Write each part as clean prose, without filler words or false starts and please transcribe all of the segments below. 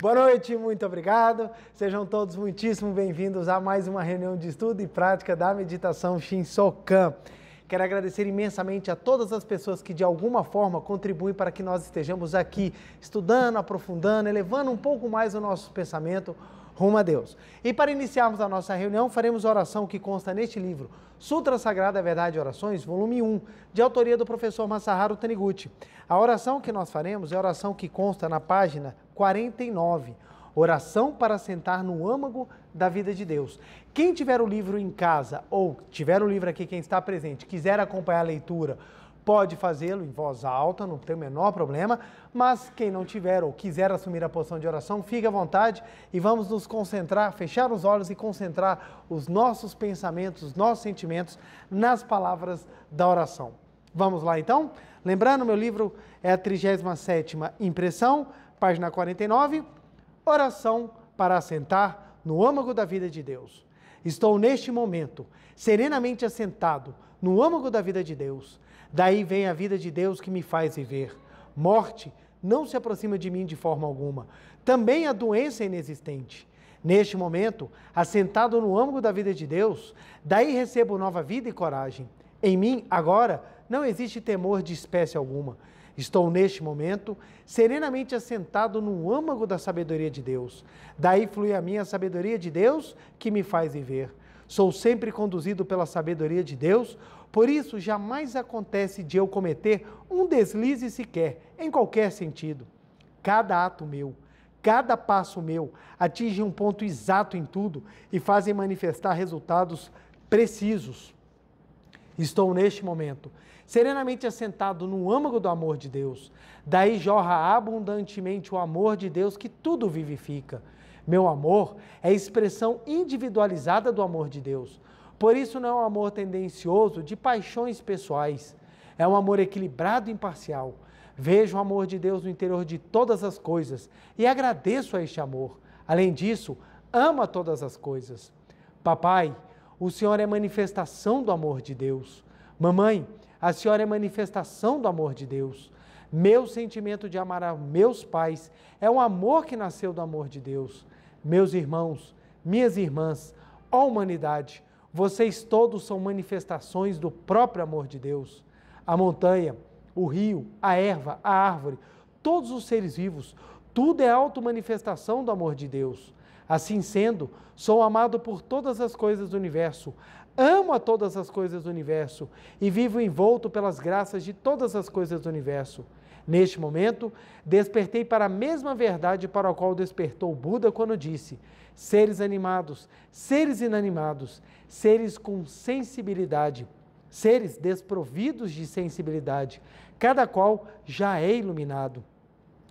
Boa noite, muito obrigado. Sejam todos muitíssimo bem-vindos a mais uma reunião de estudo e prática da meditação Shinsokan. Quero agradecer imensamente a todas as pessoas que de alguma forma contribuem para que nós estejamos aqui estudando, aprofundando, elevando um pouco mais o nosso pensamento rumo a Deus. E para iniciarmos a nossa reunião, faremos a oração que consta neste livro, Sutra Sagrada Verdade e Orações, volume 1, de autoria do professor Masaharu Taniguchi. A oração que nós faremos é a oração que consta na página 49, oração para sentar no âmago da vida de Deus. Quem tiver o livro em casa, ou tiver o livro aqui, quem está presente, quiser acompanhar a leitura, pode fazê-lo em voz alta, não tem o menor problema, mas quem não tiver ou quiser assumir a posição de oração, fique à vontade e vamos nos concentrar, fechar os olhos e concentrar os nossos pensamentos, os nossos sentimentos nas palavras da oração. Vamos lá então? Lembrando, meu livro é a 37ª impressão, página 49, oração para assentar no âmago da vida de Deus. Estou neste momento serenamente assentado no âmago da vida de Deus. Daí vem a vida de Deus que me faz viver. Morte não se aproxima de mim de forma alguma. Também a doença é inexistente. Neste momento, assentado no âmago da vida de Deus, daí recebo nova vida e coragem. Em mim, agora, não existe temor de espécie alguma. Estou neste momento serenamente assentado no âmago da sabedoria de Deus. Daí flui a minha sabedoria de Deus que me faz viver. Sou sempre conduzido pela sabedoria de Deus, por isso jamais acontece de eu cometer um deslize sequer, em qualquer sentido. Cada ato meu, cada passo meu, atinge um ponto exato em tudo e fazem manifestar resultados precisos. Estou neste momento serenamente assentado no âmago do amor de Deus. Daí jorra abundantemente o amor de Deus que tudo vivifica. Meu amor é a expressão individualizada do amor de Deus. Por isso não é um amor tendencioso de paixões pessoais. É um amor equilibrado e imparcial. Vejo o amor de Deus no interior de todas as coisas e agradeço a este amor. Além disso, amo a todas as coisas. Papai, o Senhor é manifestação do amor de Deus. Mamãe, a senhora é manifestação do amor de Deus. Meu sentimento de amar a meus pais é um amor que nasceu do amor de Deus. Meus irmãos, minhas irmãs, ó humanidade, vocês todos são manifestações do próprio amor de Deus. A montanha, o rio, a erva, a árvore, todos os seres vivos, tudo é auto-manifestação do amor de Deus. Assim sendo, sou amado por todas as coisas do universo, amo a todas as coisas do universo e vivo envolto pelas graças de todas as coisas do universo. Neste momento, despertei para a mesma verdade para a qual despertou Buda quando disse: seres animados, seres inanimados, seres com sensibilidade, seres desprovidos de sensibilidade, cada qual já é iluminado.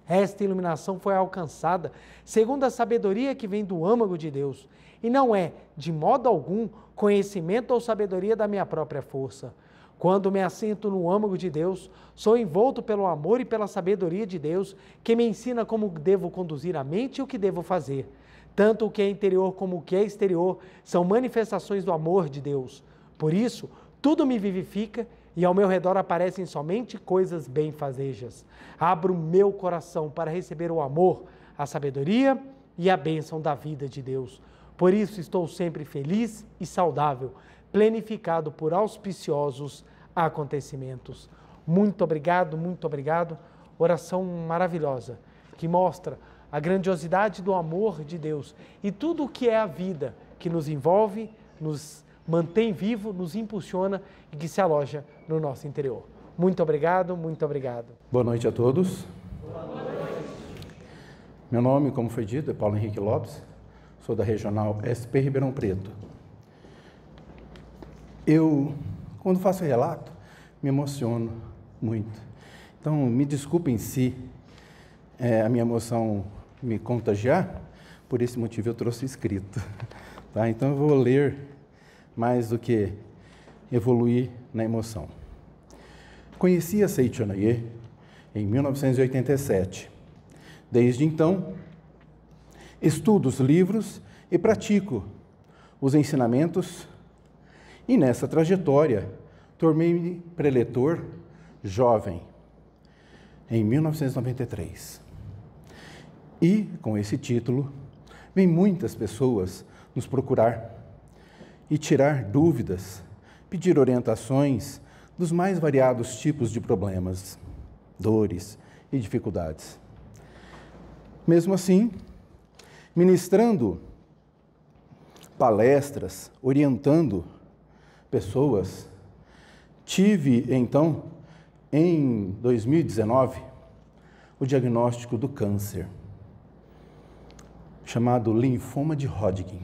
Esta iluminação foi alcançada segundo a sabedoria que vem do âmago de Deus, e não é, de modo algum, conhecimento ou sabedoria da minha própria força. Quando me assento no âmago de Deus, sou envolto pelo amor e pela sabedoria de Deus, que me ensina como devo conduzir a mente e o que devo fazer. Tanto o que é interior como o que é exterior são manifestações do amor de Deus. Por isso, tudo me vivifica e ao meu redor aparecem somente coisas benfazejas. Abro meu coração para receber o amor, a sabedoria e a bênção da vida de Deus. Por isso estou sempre feliz e saudável, planificado por auspiciosos acontecimentos. Muito obrigado, muito obrigado. Oração maravilhosa, que mostra a grandiosidade do amor de Deus e tudo o que é a vida que nos envolve, nos mantém vivo, nos impulsiona e que se aloja no nosso interior. Muito obrigado, muito obrigado. Boa noite a todos. Boa noite. Meu nome, como foi dito, é Paulo Henrique Lopes, sou da Regional SP Ribeirão Preto. Eu, quando faço relato, me emociono muito. Então, me desculpem se a minha emoção me contagiar, por esse motivo eu trouxe escrito. Tá? Então, eu vou ler mais do que evoluir na emoção. Conheci a Seicho Noye em 1987. Desde então, estudo os livros e pratico os ensinamentos, e nessa trajetória tornei-me preletor jovem, em 1993. E, com esse título, vem muitas pessoas nos procurar e tirar dúvidas, pedir orientações dos mais variados tipos de problemas, dores e dificuldades. Mesmo assim, ministrando palestras, orientando pessoas, tive, então, em 2019, o diagnóstico do câncer, chamado linfoma de Hodgkin.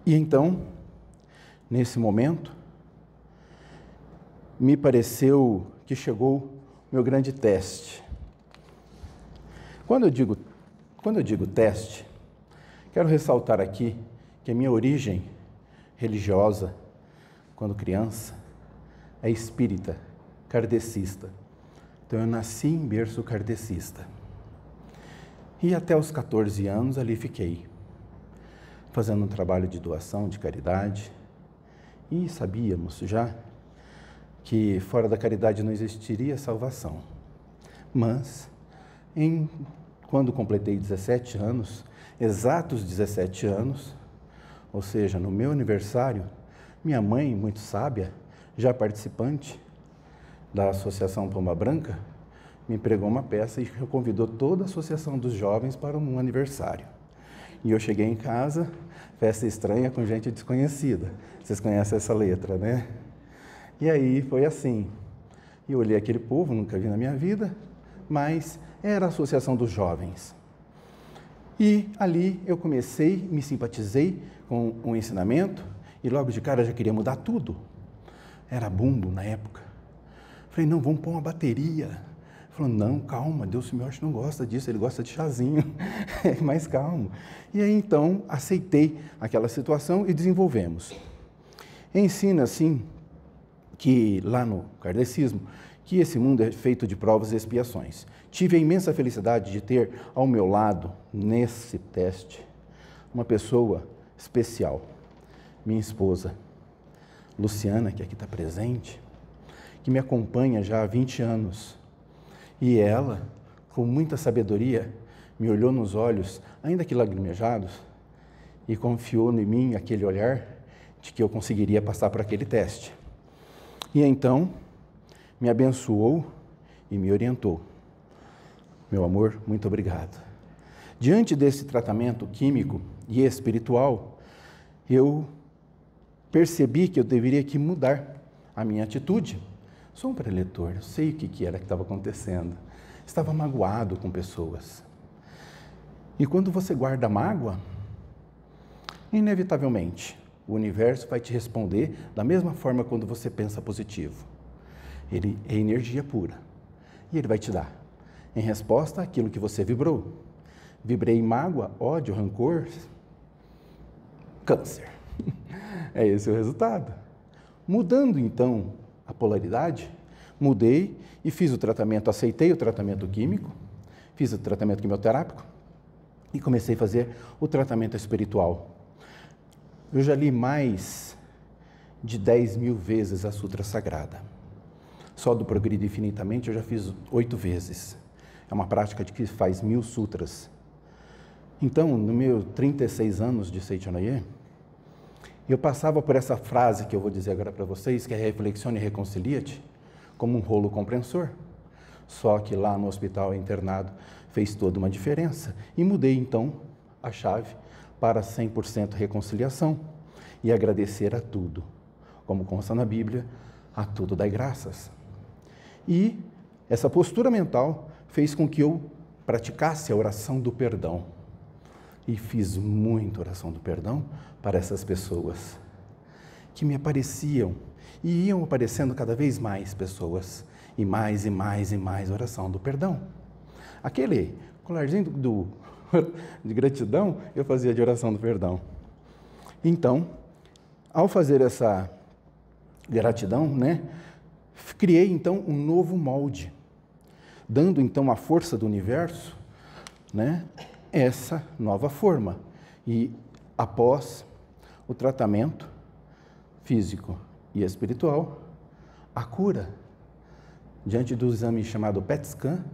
E então, nesse momento, me pareceu que chegou o meu grande teste. Quando eu digo teste, quero ressaltar aqui que a minha origem religiosa, quando criança, é espírita, kardecista. Então eu nasci em berço kardecista. E até os 14 anos ali fiquei, fazendo um trabalho de doação, de caridade. E sabíamos já que fora da caridade não existiria salvação. Mas, quando completei 17 anos, exatos 17 anos, ou seja, no meu aniversário, minha mãe, muito sábia, já participante da Associação Pomba Branca, me pregou uma peça e convidou toda a Associação dos Jovens para um aniversário. E eu cheguei em casa, festa estranha com gente desconhecida. Vocês conhecem essa letra, né? E aí foi assim. E eu olhei aquele povo, nunca vi na minha vida, mas era a Associação dos Jovens. E ali eu me simpatizei com o ensinamento e logo de cara já queria mudar tudo. Era bumbo na época. Falei, não, vamos pôr uma bateria. Falou, não, calma, Deus meu acho que não gosta disso, ele gosta de chazinho, mais calmo. E aí então aceitei aquela situação e desenvolvemos. Ensina assim que lá no kardecismo, que esse mundo é feito de provas e expiações. Tive a imensa felicidade de ter ao meu lado, nesse teste, uma pessoa especial, minha esposa, Luciana, que aqui está presente, que me acompanha já há 20 anos. E ela, com muita sabedoria, me olhou nos olhos, ainda que lagrimejados, e confiou em mim aquele olhar de que eu conseguiria passar por aquele teste. E então, me abençoou e me orientou. Meu amor, muito obrigado. Diante desse tratamento químico e espiritual, eu percebi que eu deveria que mudar a minha atitude. Sou um preletor, eu sei o que era que estava acontecendo. Estava magoado com pessoas. E quando você guarda mágoa, inevitavelmente, o universo vai te responder da mesma forma quando você pensa positivo. Ele é energia pura. E ele vai te dar, em resposta àquilo que você vibrou. Vibrei mágoa, ódio, rancor, câncer. É esse o resultado. Mudando, então, a polaridade, mudei e fiz o tratamento, aceitei o tratamento químico, fiz o tratamento quimioterápico e comecei a fazer o tratamento espiritual. Eu já li mais de 10.000 vezes a Sutra Sagrada. Só do Progredir Infinitamente eu já fiz 8 vezes. É uma prática de que faz 1000 sutras. Então, no meu 36 anos de Seichanoye, eu passava por essa frase que eu vou dizer agora para vocês, que é reflexione e reconcilia-te, como um rolo compressor. Só que lá no hospital internado fez toda uma diferença. E mudei então a chave para 100% reconciliação e agradecer a tudo. Como consta na Bíblia, a tudo dai graças. E essa postura mental fez com que eu praticasse a oração do perdão. E fiz muita oração do perdão para essas pessoas que me apareciam e iam aparecendo cada vez mais pessoas e mais e mais e mais oração do perdão. Aquele colarzinho de gratidão eu fazia de oração do perdão. Então, ao fazer essa gratidão, criei então um novo molde, dando então a força do universo, essa nova forma. E após o tratamento físico e espiritual, a cura, diante do exame chamado PET scan,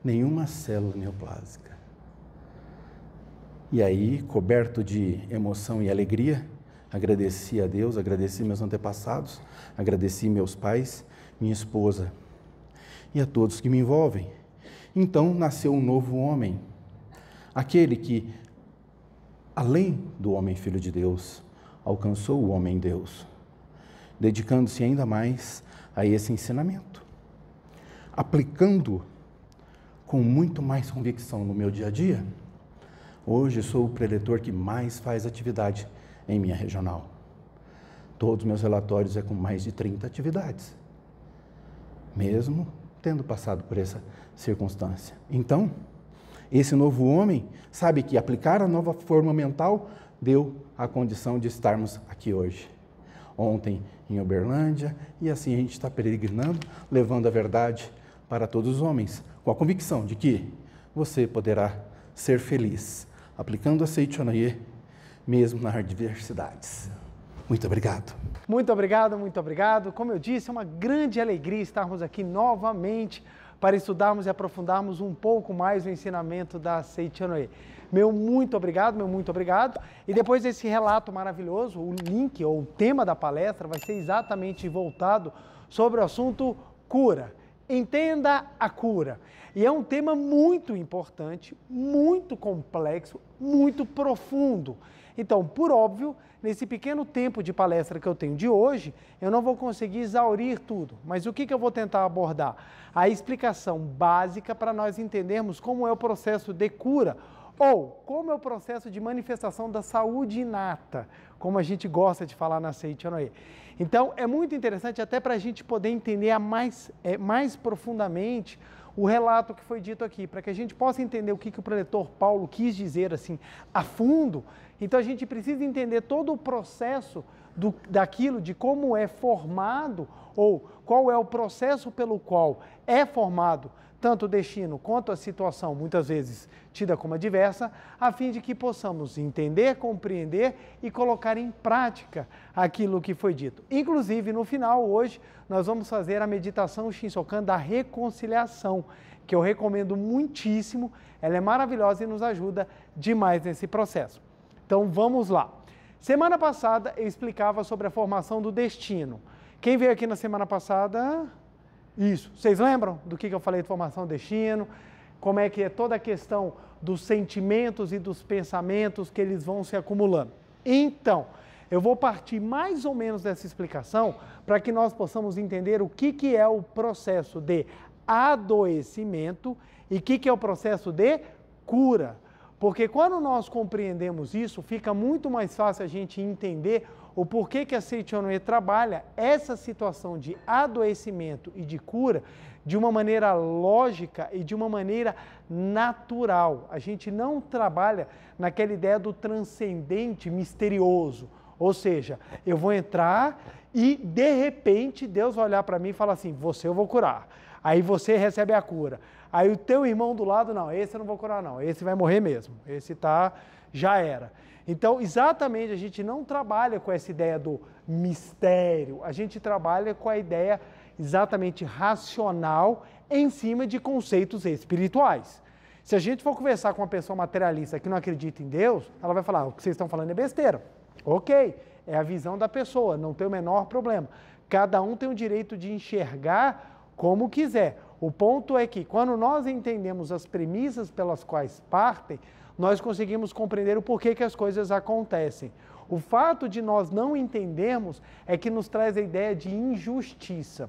nenhuma célula neoplásica. E aí, coberto de emoção e alegria, agradeci a Deus, agradeci meus antepassados, agradeci meus pais, minha esposa e a todos que me envolvem. Então nasceu um novo homem, aquele que, além do homem filho de Deus, alcançou o homem Deus, dedicando-se ainda mais a esse ensinamento, aplicando com muito mais convicção no meu dia a dia. Hoje sou o preletor que mais faz atividade em minha regional. Todos os meus relatórios é com mais de 30 atividades, mesmo tendo passado por essa circunstância. Então, esse novo homem sabe que aplicar a nova forma mental deu a condição de estarmos aqui hoje. Ontem em Uberlândia, e assim a gente está peregrinando, levando a verdade para todos os homens, com a convicção de que você poderá ser feliz, aplicando a Seichonoye, mesmo nas adversidades. Muito obrigado. Muito obrigado, muito obrigado. Como eu disse, é uma grande alegria estarmos aqui novamente para estudarmos e aprofundarmos um pouco mais o ensinamento da Seichonoye. Meu muito obrigado, meu muito obrigado. E depois desse relato maravilhoso, o link ou o tema da palestra vai ser exatamente voltado sobre o assunto cura. Entenda a cura. E é um tema muito importante, muito complexo, muito profundo. Então, por óbvio, nesse pequeno tempo de palestra que eu tenho de hoje, eu não vou conseguir exaurir tudo. Mas o que eu vou tentar abordar? A explicação básica para nós entendermos como é o processo de cura ou como é o processo de manifestação da saúde inata, como a gente gosta de falar na Seichonoye. Então, é muito interessante até para a gente poder entender mais profundamente o relato que foi dito aqui, para que a gente possa entender o que o preletor Paulo quis dizer assim a fundo. Então, a gente precisa entender todo o processo daquilo, de como é formado ou qual é o processo pelo qual é formado tanto o destino quanto a situação, muitas vezes tida como adversa, a fim de que possamos entender, compreender e colocar em prática aquilo que foi dito. Inclusive, no final, hoje, nós vamos fazer a meditação Shinsokan da reconciliação, que eu recomendo muitíssimo, ela é maravilhosa e nos ajuda demais nesse processo. Então, vamos lá. Semana passada, eu explicava sobre a formação do destino. Quem veio aqui na semana passada? Isso. Vocês lembram do que eu falei de formação do destino? Como é que é toda a questão dos sentimentos e dos pensamentos que eles vão se acumulando. Então, eu vou partir mais ou menos dessa explicação para que nós possamos entender o que é o processo de adoecimento e o que é o processo de cura. Porque quando nós compreendemos isso, fica muito mais fácil a gente entender o porquê que a Seichonoye trabalha essa situação de adoecimento e de cura de uma maneira lógica e de uma maneira natural. A gente não trabalha naquela ideia do transcendente misterioso. Ou seja, eu vou entrar e, de repente, Deus vai olhar para mim e falar assim, você eu vou curar. Aí você recebe a cura. Aí o teu irmão do lado, não, esse eu não vou curar não, esse vai morrer mesmo, esse já era. Então, exatamente, a gente não trabalha com essa ideia do mistério, a gente trabalha com a ideia exatamente racional em cima de conceitos espirituais. Se a gente for conversar com uma pessoa materialista que não acredita em Deus, ela vai falar, o que vocês estão falando é besteira. Ok, é a visão da pessoa, não tem o menor problema. Cada um tem o direito de enxergar como quiser. O ponto é que, quando nós entendemos as premissas pelas quais partem, nós conseguimos compreender o porquê que as coisas acontecem. O fato de nós não entendermos é que nos traz a ideia de injustiça.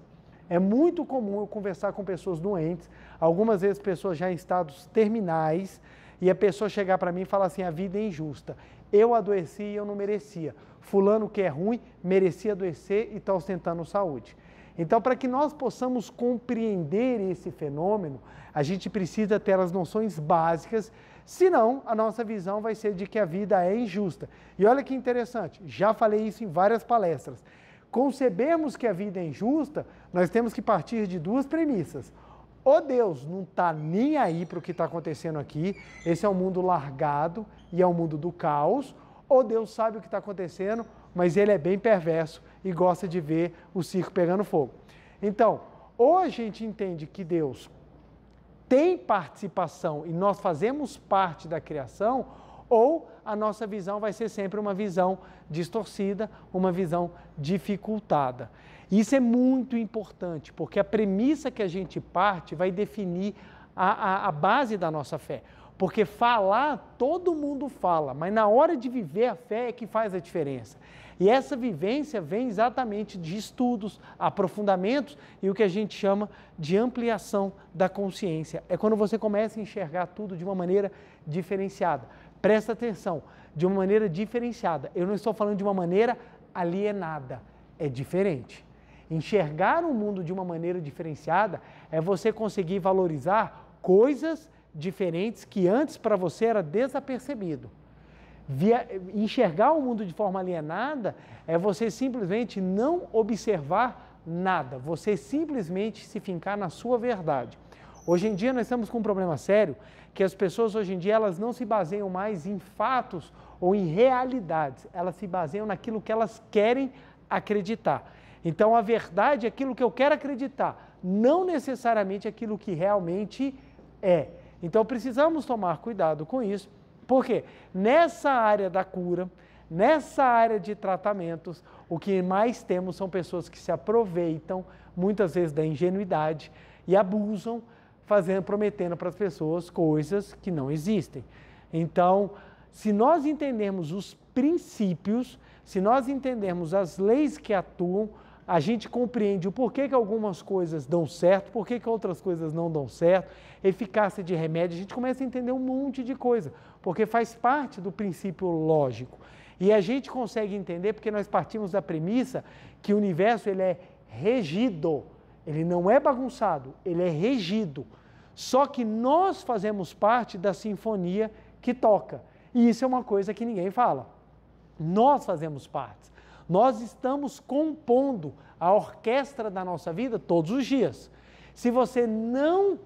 É muito comum eu conversar com pessoas doentes, algumas vezes pessoas já em estados terminais, e a pessoa chegar para mim e falar assim, a vida é injusta. Eu adoeci e eu não merecia. Fulano que é ruim, merecia adoecer e está ostentando saúde. Então, para que nós possamos compreender esse fenômeno, a gente precisa ter as noções básicas, senão a nossa visão vai ser de que a vida é injusta. E olha que interessante, já falei isso em várias palestras. Concebermos que a vida é injusta, nós temos que partir de duas premissas. Ou Deus não está nem aí para o que está acontecendo aqui, esse é um mundo largado e é um mundo do caos, ou Deus sabe o que está acontecendo, mas ele é bem perverso e gosta de ver o circo pegando fogo. Então, ou a gente entende que Deus tem participação e nós fazemos parte da criação, ou a nossa visão vai ser sempre uma visão distorcida, uma visão dificultada. Isso é muito importante, porque a premissa que a gente parte vai definir a base da nossa fé. Porque falar, todo mundo fala, mas na hora de viver a fé é que faz a diferença. E essa vivência vem exatamente de estudos, aprofundamentos e o que a gente chama de ampliação da consciência. É quando você começa a enxergar tudo de uma maneira diferenciada. Presta atenção, de uma maneira diferenciada. Eu não estou falando de uma maneira alienada, é diferente. Enxergar o mundo de uma maneira diferenciada é você conseguir valorizar coisas diferentes que antes para você era desapercebido. Enxergar o mundo de forma alienada é você simplesmente não observar nada, você simplesmente se fincar na sua verdade. Hoje em dia nós estamos com um problema sério, que as pessoas hoje em dia elas não se baseiam mais em fatos ou em realidades, elas se baseiam naquilo que elas querem acreditar. Então a verdade é aquilo que eu quero acreditar, não necessariamente aquilo que realmente é. Então precisamos tomar cuidado com isso, porque nessa área da cura, nessa área de tratamentos, o que mais temos são pessoas que se aproveitam muitas vezes da ingenuidade e abusam, prometendo para as pessoas coisas que não existem. Então, se nós entendermos os princípios, se nós entendermos as leis que atuam, a gente compreende o porquê que algumas coisas dão certo, porquê que outras coisas não dão certo, eficácia de remédio, a gente começa a entender um monte de coisa, porque faz parte do princípio lógico. E a gente consegue entender porque nós partimos da premissa que o universo ele é regido, ele não é bagunçado, ele é regido. Só que nós fazemos parte da sinfonia que toca. E isso é uma coisa que ninguém fala. Nós fazemos parte. Nós estamos compondo a orquestra da nossa vida todos os dias. Se você não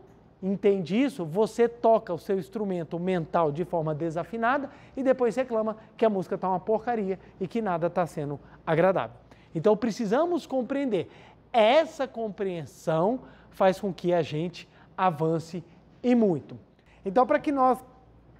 entende isso, você toca o seu instrumento mental de forma desafinada e depois reclama que a música está uma porcaria e que nada está sendo agradável. Então precisamos compreender. Essa compreensão faz com que a gente avance e muito. Então, para que nós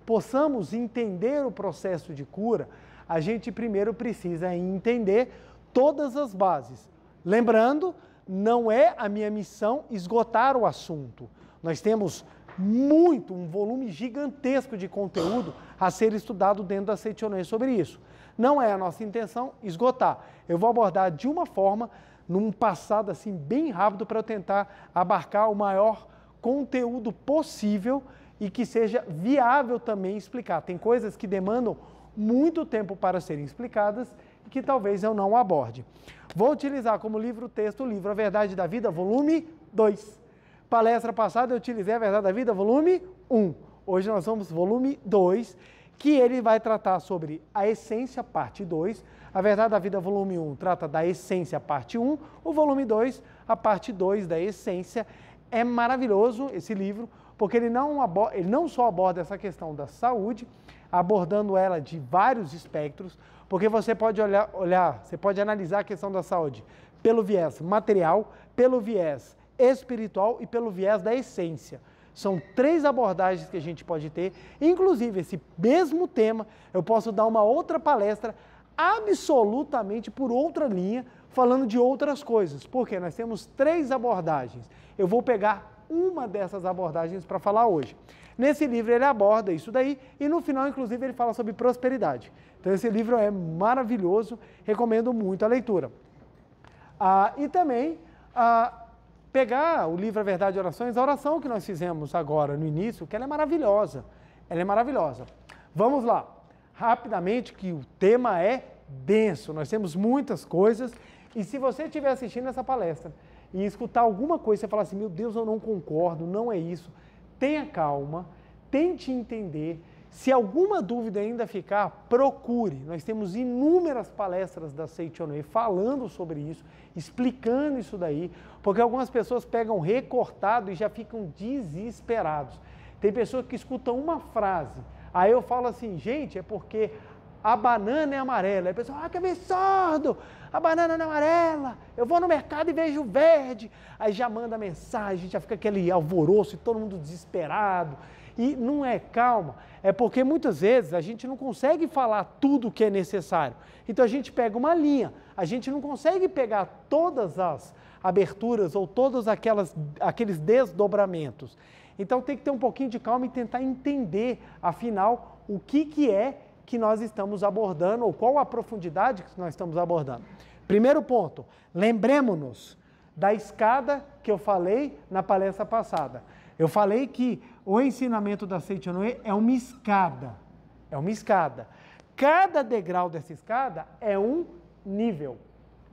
possamos entender o processo de cura, a gente primeiro precisa entender todas as bases. Lembrando, não é a minha missão esgotar o assunto. Nós temos um volume gigantesco de conteúdo a ser estudado dentro da Seichonoye sobre isso. Não é a nossa intenção esgotar. Eu vou abordar de uma forma, num passado assim bem rápido, para eu tentar abarcar o maior conteúdo possível e que seja viável também explicar. Tem coisas que demandam muito tempo para serem explicadas e que talvez eu não aborde. Vou utilizar como livro-texto o livro A Verdade da Vida, volume 2. Palestra passada eu utilizei A Verdade da Vida, volume 1. Hoje nós vamos volume 2, que ele vai tratar sobre a essência, parte 2. A Verdade da Vida, volume 1, trata da essência, parte 1. O volume 2, a parte 2 da essência. É maravilhoso esse livro, porque ele não só aborda essa questão da saúde, abordando ela de vários espectros, porque você pode você pode analisar a questão da saúde pelo viés material, pelo viés espiritual e pelo viés da essência. São 3 abordagens que a gente pode ter, inclusive esse mesmo tema, eu posso dar uma outra palestra absolutamente por outra linha, falando de outras coisas, porque nós temos 3 abordagens. Eu vou pegar uma dessas abordagens para falar hoje. Nesse livro ele aborda isso daí e no final, inclusive, ele fala sobre prosperidade. Então esse livro é maravilhoso, recomendo muito a leitura. E também pegar o livro A Verdade e Orações, a oração que nós fizemos agora no início, que ela é maravilhosa. Ela é maravilhosa. Vamos lá, rapidamente, que o tema é denso, nós temos muitas coisas e se você estiver assistindo essa palestra e escutar alguma coisa, você fala assim, meu Deus, eu não concordo, não é isso. Tenha calma, tente entender. Se alguma dúvida ainda ficar, procure. Nós temos inúmeras palestras da Seichonoye falando sobre isso, explicando isso daí, porque algumas pessoas pegam recortado e já ficam desesperados. Tem pessoas que escutam uma frase, aí eu falo assim, gente, é porque a banana é amarela. Aí a pessoa, que absurdo, a banana não é amarela, eu vou no mercado e vejo verde. Aí já manda mensagem, já fica aquele alvoroço e todo mundo desesperado. E não é calma, é porque muitas vezes a gente não consegue falar tudo o que é necessário. Então a gente pega uma linha, a gente não consegue pegar todas as aberturas ou todos aqueles desdobramentos. Então tem que ter um pouquinho de calma e tentar entender, afinal, o que é que nós estamos abordando ou qual a profundidade que nós estamos abordando. Primeiro ponto, lembremos-nos da escada que eu falei na palestra passada. Eu falei que o ensinamento da Seichonoye é uma escada. É uma escada. Cada degrau dessa escada é um nível.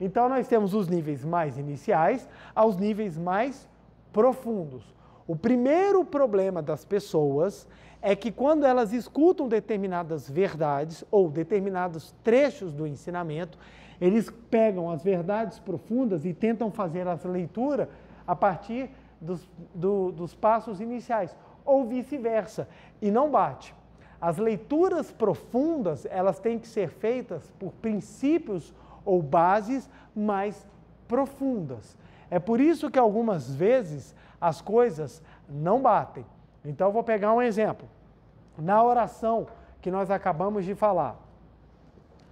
Então, nós temos os níveis mais iniciais aos níveis mais profundos. O primeiro problema das pessoas é que quando elas escutam determinadas verdades ou determinados trechos do ensinamento, eles pegam as verdades profundas e tentam fazer essa leitura a partir dos passos iniciais, ou vice-versa, e não bate. As leituras profundas, elas têm que ser feitas por princípios ou bases mais profundas. É por isso que algumas vezes as coisas não batem. Então, eu vou pegar um exemplo. Na oração que nós acabamos de falar,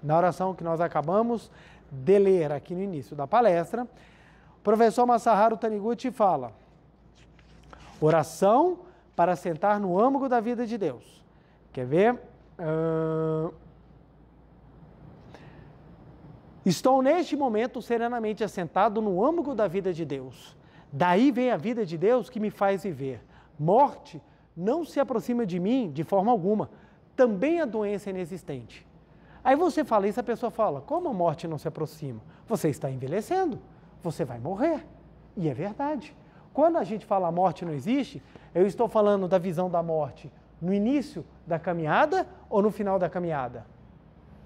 na oração que nós acabamos de ler aqui no início da palestra, o professor Masaharu Taniguchi fala: oração para sentar no âmago da vida de Deus. Quer ver? Estou neste momento serenamente assentado no âmago da vida de Deus. Daí vem a vida de Deus que me faz viver. Morte não se aproxima de mim de forma alguma. Também a doença é inexistente. Aí você fala isso, a pessoa fala: como a morte não se aproxima? Você está envelhecendo, você vai morrer. E é verdade. Quando a gente fala a morte não existe, eu estou falando da visão da morte no início da caminhada ou no final da caminhada?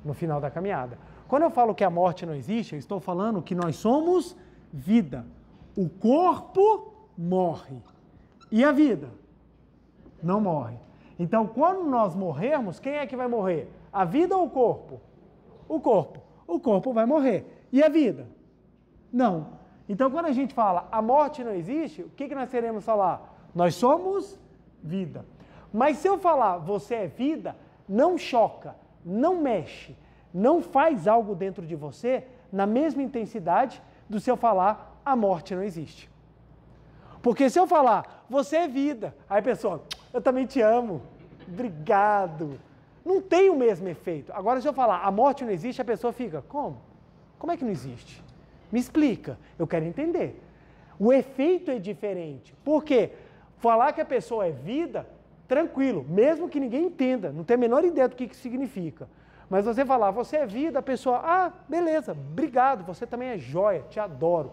No final da caminhada. Quando eu falo que a morte não existe, eu estou falando que nós somos vida. O corpo morre. E a vida? Não morre. Então, quando nós morrermos, quem é que vai morrer? A vida ou o corpo? O corpo. O corpo vai morrer. E a vida? Não. Então, quando a gente fala a morte não existe, o que nós queremos falar? Nós somos vida. Mas se eu falar você é vida, não choca, não mexe, não faz algo dentro de você na mesma intensidade do se eu falar a morte não existe. Porque se eu falar você é vida, aí a pessoa, eu também te amo, obrigado. Não tem o mesmo efeito. Agora, se eu falar a morte não existe, a pessoa fica, como? Como é que não existe? Me explica, eu quero entender. O efeito é diferente. Por quê? Falar que a pessoa é vida, tranquilo, mesmo que ninguém entenda, não tem a menor ideia do que significa. Mas você falar, você é vida, a pessoa, beleza, obrigado, você também é joia, te adoro.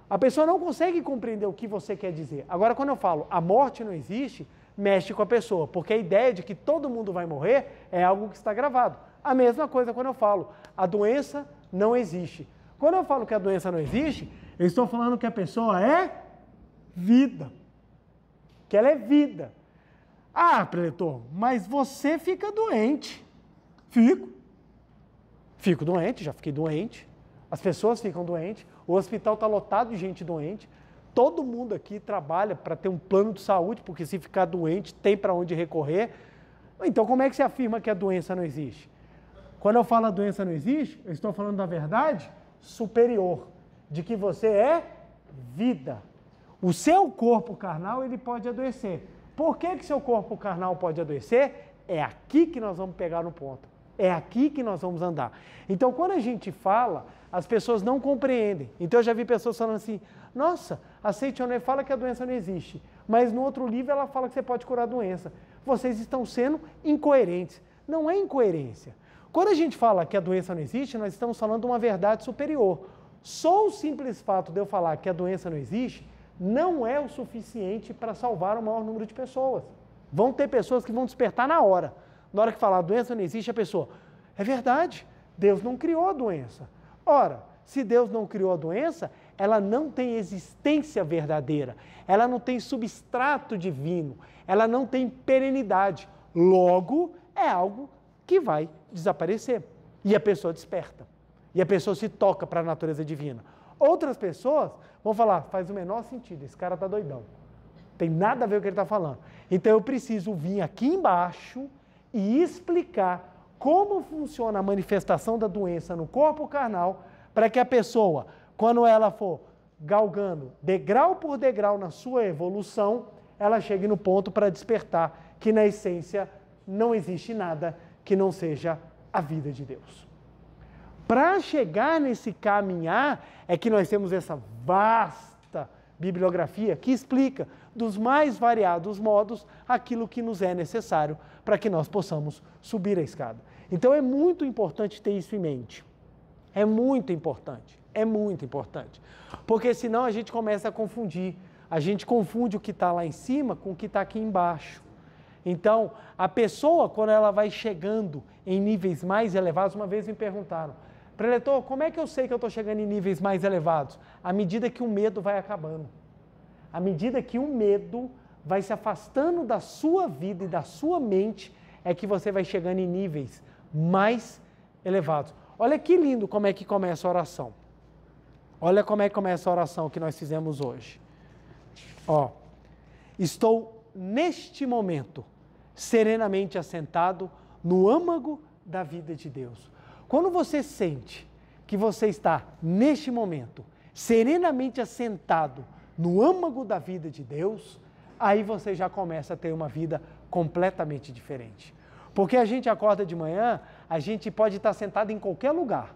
A pessoa não consegue compreender o que você quer dizer. Agora, quando eu falo a morte não existe, mexe com a pessoa, porque a ideia de que todo mundo vai morrer é algo que está gravado. A mesma coisa quando eu falo, a doença não existe. Quando eu falo que a doença não existe, eu estou falando que a pessoa é vida. Que ela é vida. Preletor, mas você fica doente. Fico doente, já fiquei doente. As pessoas ficam doentes. O hospital está lotado de gente doente. Todo mundo aqui trabalha para ter um plano de saúde, porque se ficar doente, tem para onde recorrer. Então, como é que se afirma que a doença não existe? Quando eu falo a doença não existe, eu estou falando da verdade superior, de que você é vida. O seu corpo carnal, ele pode adoecer. Por que seu corpo carnal pode adoecer? É aqui que nós vamos pegar no ponto. É aqui que nós vamos andar. Então, quando a gente fala, as pessoas não compreendem. Então, eu já vi pessoas falando assim, nossa, a Seichonoye fala que a doença não existe, mas no outro livro ela fala que você pode curar a doença. Vocês estão sendo incoerentes. Não é incoerência. Quando a gente fala que a doença não existe, nós estamos falando de uma verdade superior. Só o simples fato de eu falar que a doença não existe, não é o suficiente para salvar o maior número de pessoas. Vão ter pessoas que vão despertar na hora. Na hora que falar a doença não existe, a pessoa, é verdade, Deus não criou a doença. Ora, se Deus não criou a doença, ela não tem existência verdadeira, ela não tem substrato divino, ela não tem perenidade. Logo, é algo que vai desaparecer. E a pessoa desperta. E a pessoa se toca para a natureza divina. Outras pessoas vão falar, faz o menor sentido, esse cara está doidão. Tem nada a ver com o que ele está falando. Então eu preciso vir aqui embaixo e explicar como funciona a manifestação da doença no corpo carnal, para que a pessoa, quando ela for galgando degrau por degrau na sua evolução, ela chegue no ponto para despertar que na essência não existe nada que não seja a vida de Deus. Para chegar nesse caminhar é que nós temos essa vasta bibliografia que explica dos mais variados modos aquilo que nos é necessário para que nós possamos subir a escada. Então é muito importante ter isso em mente. É muito importante. É muito importante. Porque senão a gente começa a confundir. A gente confunde o que está lá em cima com o que está aqui embaixo. Então, a pessoa, quando ela vai chegando em níveis mais elevados, uma vez me perguntaram, preletor, como é que eu sei que eu estou chegando em níveis mais elevados? À medida que o medo vai acabando. À medida que o medo vai se afastando da sua vida e da sua mente, é que você vai chegando em níveis mais elevados. Olha que lindo como é que começa a oração. Olha como é que começa a oração que nós fizemos hoje. Ó, estou neste momento serenamente assentado no âmago da vida de Deus. Quando você sente que você está neste momento serenamente assentado no âmago da vida de Deus, aí você já começa a ter uma vida completamente diferente. Porque a gente acorda de manhã, a gente pode estar sentado em qualquer lugar.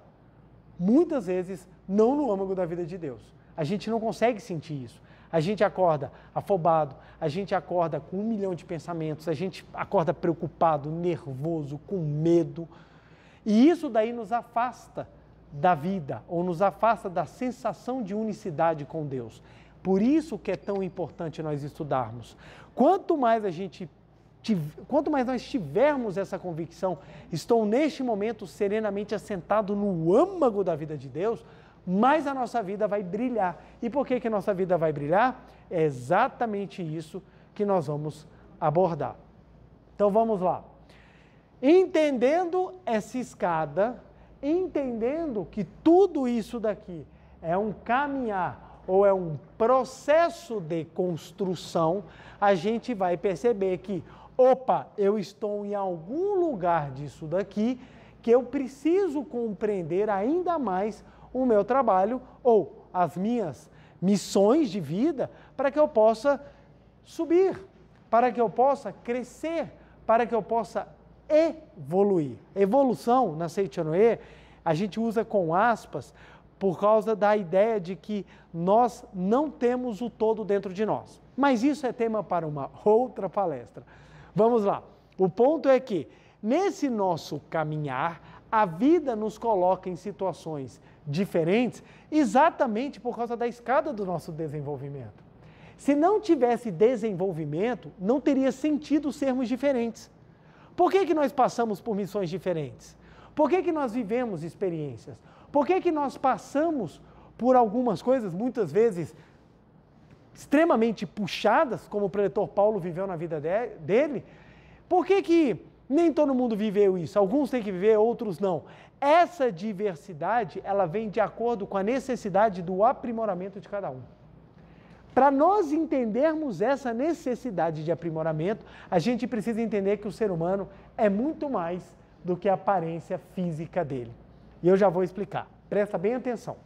Muitas vezes, não no âmago da vida de Deus. A gente não consegue sentir isso. A gente acorda afobado, a gente acorda com 1 milhão de pensamentos, a gente acorda preocupado, nervoso, com medo. E isso daí nos afasta da vida, ou nos afasta da sensação de unicidade com Deus. Por isso que é tão importante nós estudarmos. Quanto mais nós tivermos essa convicção, estou neste momento serenamente assentado no âmago da vida de Deus, mais a nossa vida vai brilhar. E por que a nossa vida vai brilhar? É exatamente isso que nós vamos abordar. Então vamos lá. Entendendo essa escada, entendendo que tudo isso daqui é um caminhar ou é um processo de construção, a gente vai perceber que, opa, eu estou em algum lugar disso daqui que eu preciso compreender ainda mais o meu trabalho ou as minhas missões de vida para que eu possa subir, para que eu possa crescer, para que eu possa evoluir. Evolução, na Seichonoye, a gente usa com aspas por causa da ideia de que nós não temos o todo dentro de nós. Mas isso é tema para uma outra palestra. Vamos lá. O ponto é que, nesse nosso caminhar, a vida nos coloca em situações diferentes exatamente por causa da escada do nosso desenvolvimento. Se não tivesse desenvolvimento, não teria sentido sermos diferentes. Por que nós passamos por missões diferentes? Por que nós vivemos experiências? Por que nós passamos por algumas coisas, muitas vezes, extremamente puxadas, como o preletor Paulo viveu na vida dele? Por que nem todo mundo viveu isso? Alguns têm que viver, outros não. Essa diversidade, ela vem de acordo com a necessidade do aprimoramento de cada um. Para nós entendermos essa necessidade de aprimoramento, a gente precisa entender que o ser humano é muito mais do que a aparência física dele. E eu já vou explicar. Presta bem atenção.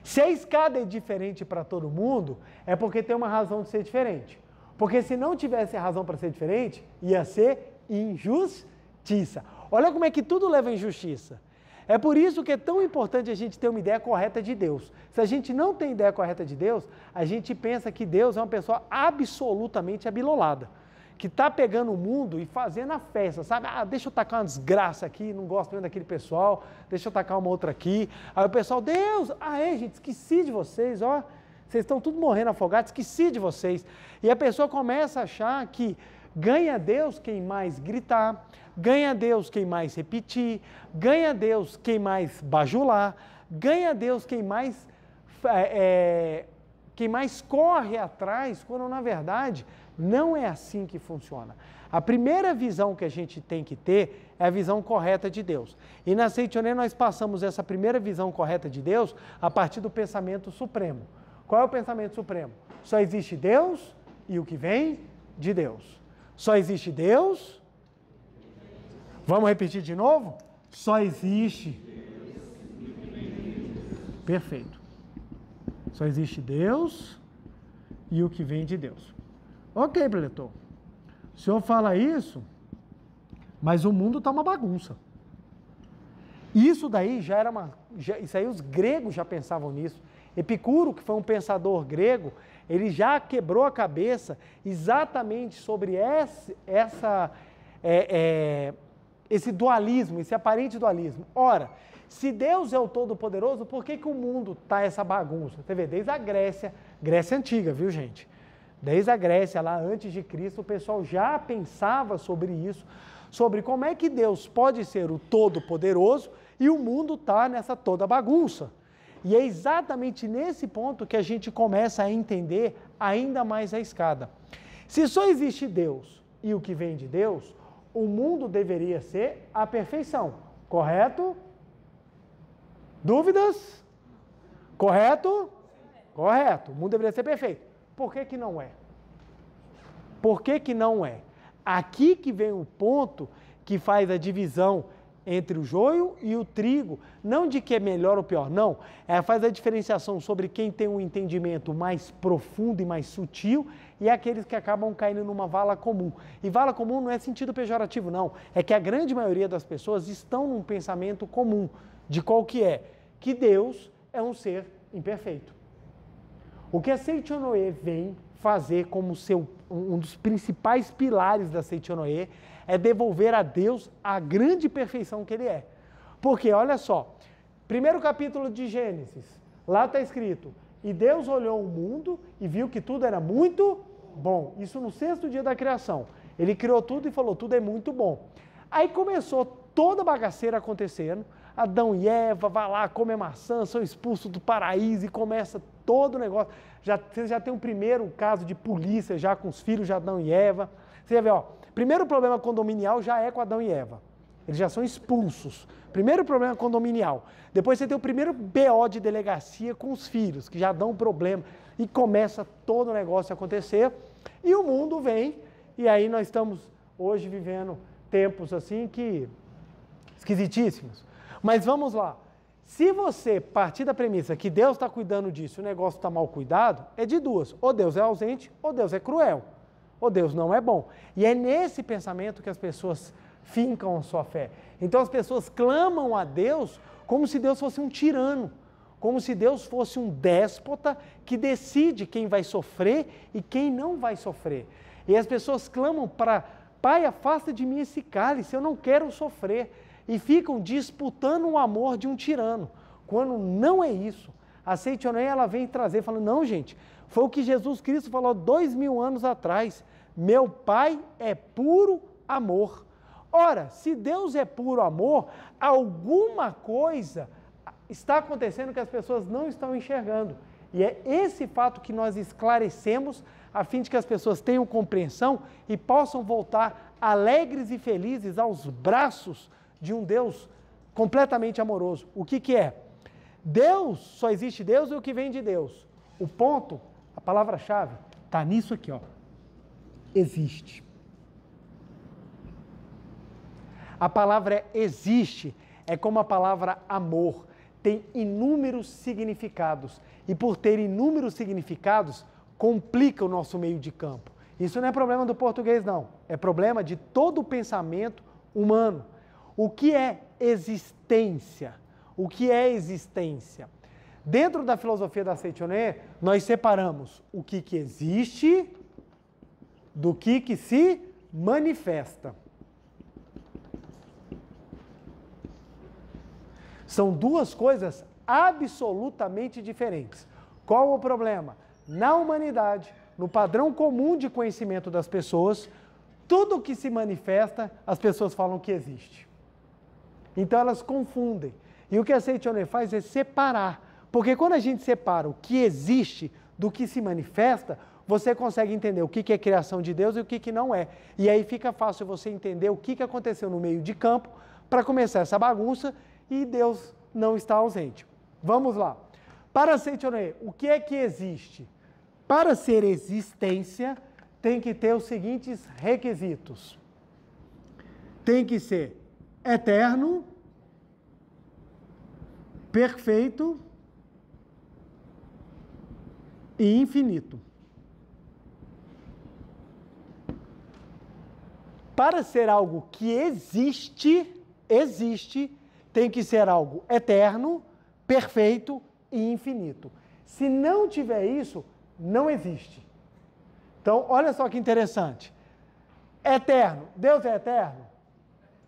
Se a escada é diferente para todo mundo, é porque tem uma razão de ser diferente. Porque se não tivesse razão para ser diferente, ia ser injustiça. Olha como é que tudo leva à injustiça. É por isso que é tão importante a gente ter uma ideia correta de Deus. Se a gente não tem ideia correta de Deus, a gente pensa que Deus é uma pessoa absolutamente abilolada, que está pegando o mundo e fazendo a festa, sabe? Ah, deixa eu tacar uma desgraça aqui, não gosto mesmo daquele pessoal, deixa eu tacar uma outra aqui. Aí o pessoal, Deus, gente, esqueci de vocês, ó, vocês estão tudo morrendo afogados, esqueci de vocês. E a pessoa começa a achar que ganha Deus quem mais gritar, ganha Deus quem mais repetir, ganha Deus quem mais bajular, ganha Deus quem mais corre atrás, quando na verdade não é assim que funciona. A primeira visão que a gente tem que ter é a visão correta de Deus. E na Seitonê nós passamos essa primeira visão correta de Deus a partir do pensamento supremo. Qual é o pensamento supremo? Só existe Deus e o que vem de Deus. Só existe Deus. Vamos repetir de novo? Só existe. Perfeito. Só existe Deus e o que vem de Deus. Ok, preletor. O senhor fala isso, mas o mundo está uma bagunça. Isso daí já era isso aí os gregos já pensavam nisso. Epicuro, que foi um pensador grego, ele já quebrou a cabeça exatamente sobre esse dualismo, esse aparente dualismo. Ora, se Deus é o Todo-Poderoso, por que o mundo está essa bagunça? Você vê, desde a Grécia antiga, viu, gente? Desde a Grécia, lá antes de Cristo, o pessoal já pensava sobre isso, sobre como é que Deus pode ser o Todo-Poderoso e o mundo está nessa toda bagunça. E é exatamente nesse ponto que a gente começa a entender ainda mais a escada. Se só existe Deus e o que vem de Deus, o mundo deveria ser a perfeição, correto? Dúvidas? Correto? Correto. O mundo deveria ser perfeito. Por que que não é? Por que que não é? Aqui que vem o ponto que faz a divisão entre o joio e o trigo, não de que é melhor ou pior, não, faz a diferenciação sobre quem tem um entendimento mais profundo e mais sutil e aqueles que acabam caindo numa vala comum. E vala comum não é sentido pejorativo, não, é que a grande maioria das pessoas estão num pensamento comum, de qual que é? Que Deus é um ser imperfeito. O que a Seichonoye vem fazer como um dos principais pilares da Seichonoye é devolver a Deus a grande perfeição que Ele é. Porque, olha só, primeiro capítulo de Gênesis, lá está escrito, e Deus olhou o mundo e viu que tudo era muito bom. Isso no 6º dia da criação. Ele criou tudo e falou, tudo é muito bom. Aí começou toda a bagaceira acontecendo, Adão e Eva, vai lá, come maçã, são expulsos do paraíso e começa todo o negócio. Você já tem um primeiro caso de polícia já com os filhos de Adão e Eva. Você já vê, ó, primeiro problema condominial já é com Adão e Eva. Eles já são expulsos. Primeiro problema condominial. Depois você tem o primeiro BO de delegacia com os filhos, que já dão problema. E começa todo o negócio a acontecer. E o mundo vem, e aí nós estamos hoje vivendo tempos assim que esquisitíssimos. Mas vamos lá. Se você partir da premissa que Deus está cuidando disso e o negócio está mal cuidado, é de duas. Ou Deus é ausente, ou Deus é cruel. Ou Deus não é bom. E é nesse pensamento que as pessoas fincam a sua fé. Então as pessoas clamam a Deus como se Deus fosse um tirano. Como se Deus fosse um déspota que decide quem vai sofrer e quem não vai sofrer. E as pessoas clamam para, Pai, afasta de mim esse cálice, eu não quero sofrer. E ficam disputando o amor de um tirano, quando não é isso. A Seichonoye, ela vem trazer, falando, não, gente, foi o que Jesus Cristo falou 2000 anos atrás, meu Pai é puro amor. Ora, se Deus é puro amor, alguma coisa está acontecendo que as pessoas não estão enxergando. E é esse fato que nós esclarecemos, a fim de que as pessoas tenham compreensão e possam voltar alegres e felizes aos braços de um Deus completamente amoroso. O que que é? Deus, só existe Deus e o que vem de Deus. O ponto, a palavra-chave, está nisso aqui, ó. Existe. A palavra existe é como a palavra amor. Tem inúmeros significados. E por ter inúmeros significados, complica o nosso meio de campo. Isso não é problema do português, não. É problema de todo o pensamento humano. O que é existência? O que é existência? Dentro da filosofia da Seichonoye, nós separamos o que existe do que se manifesta. São duas coisas absolutamente diferentes. Qual o problema? Na humanidade, no padrão comum de conhecimento das pessoas, tudo que se manifesta, as pessoas falam que existe. Então elas confundem. E o que a Seichonoye faz é separar. Porque quando a gente separa o que existe do que se manifesta, você consegue entender o que é criação de Deus e o que não é. E aí fica fácil você entender o que aconteceu no meio de campo para começar essa bagunça e Deus não está ausente. Vamos lá. Para Seitonê, o que é que existe? Para ser existência, tem que ter os seguintes requisitos. Tem que ser eterno, perfeito e infinito. Para ser algo que existe, tem que ser algo eterno, perfeito e infinito. Se não tiver isso, não existe. Então, olha só que interessante. Eterno. Deus é eterno?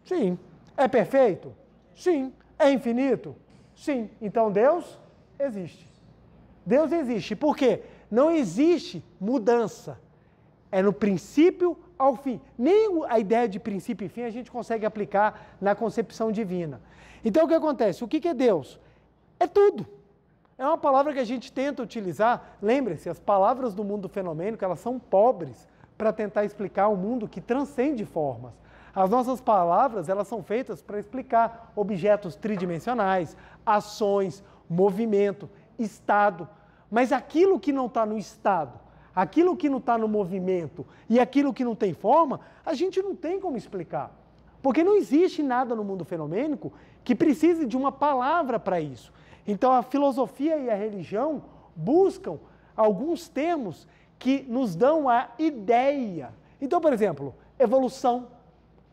Sim. É perfeito? Sim. É infinito? Sim. Então, Deus existe. Deus existe. Por quê? Não existe mudança. É no princípio ao fim. Nem a ideia de princípio e fim a gente consegue aplicar na concepção divina. Então, o que acontece? O que é Deus? É tudo. É uma palavra que a gente tenta utilizar. Lembre-se, as palavras do mundo fenomênico, elas são pobres para tentar explicar um mundo que transcende formas. As nossas palavras, elas são feitas para explicar objetos tridimensionais, ações, movimento, estado. Mas aquilo que não está no estado, aquilo que não está no movimento e aquilo que não tem forma, a gente não tem como explicar. Porque não existe nada no mundo fenomênico que precise de uma palavra para isso. Então, a filosofia e a religião buscam alguns termos que nos dão a ideia. Então, por exemplo, evolução,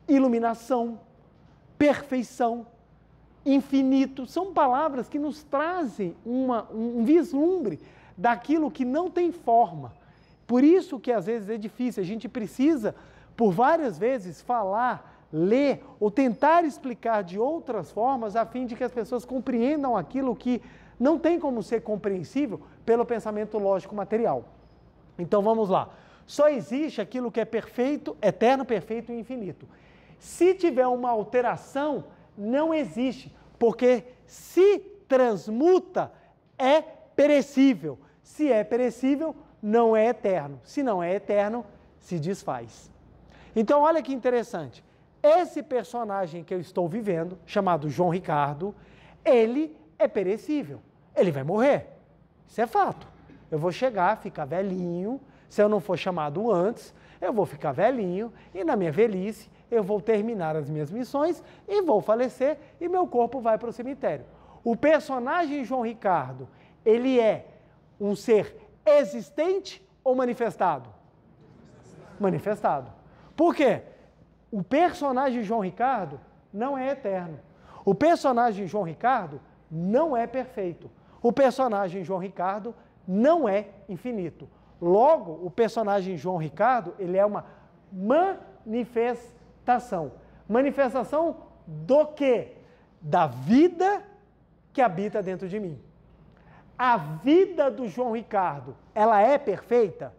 iluminação, perfeição, infinito, são palavras que nos trazem um vislumbre daquilo que não tem forma. Por isso que às vezes é difícil, a gente precisa, por várias vezes, falar, ler ou tentar explicar de outras formas a fim de que as pessoas compreendam aquilo que não tem como ser compreensível pelo pensamento lógico material. Então vamos lá. Só existe aquilo que é perfeito, eterno, perfeito e infinito. Se tiver uma alteração, não existe, porque se transmuta, é perecível. Se é perecível, não é eterno. Se não é eterno, se desfaz. Então olha que interessante. Esse personagem que eu estou vivendo, chamado João Ricardo, ele é perecível. Ele vai morrer. Isso é fato. Eu vou chegar, ficar velhinho. Se eu não for chamado antes, eu vou ficar velhinho. E na minha velhice, eu vou terminar as minhas missões e vou falecer e meu corpo vai para o cemitério. O personagem João Ricardo, ele é um ser existente ou manifestado? Manifestado. Por quê? O personagem João Ricardo não é eterno. O personagem João Ricardo não é perfeito. O personagem João Ricardo não é infinito. Logo, o personagem João Ricardo, ele é uma manifestação. Manifestação do quê? Da vida que habita dentro de mim. A vida do João Ricardo, ela é perfeita?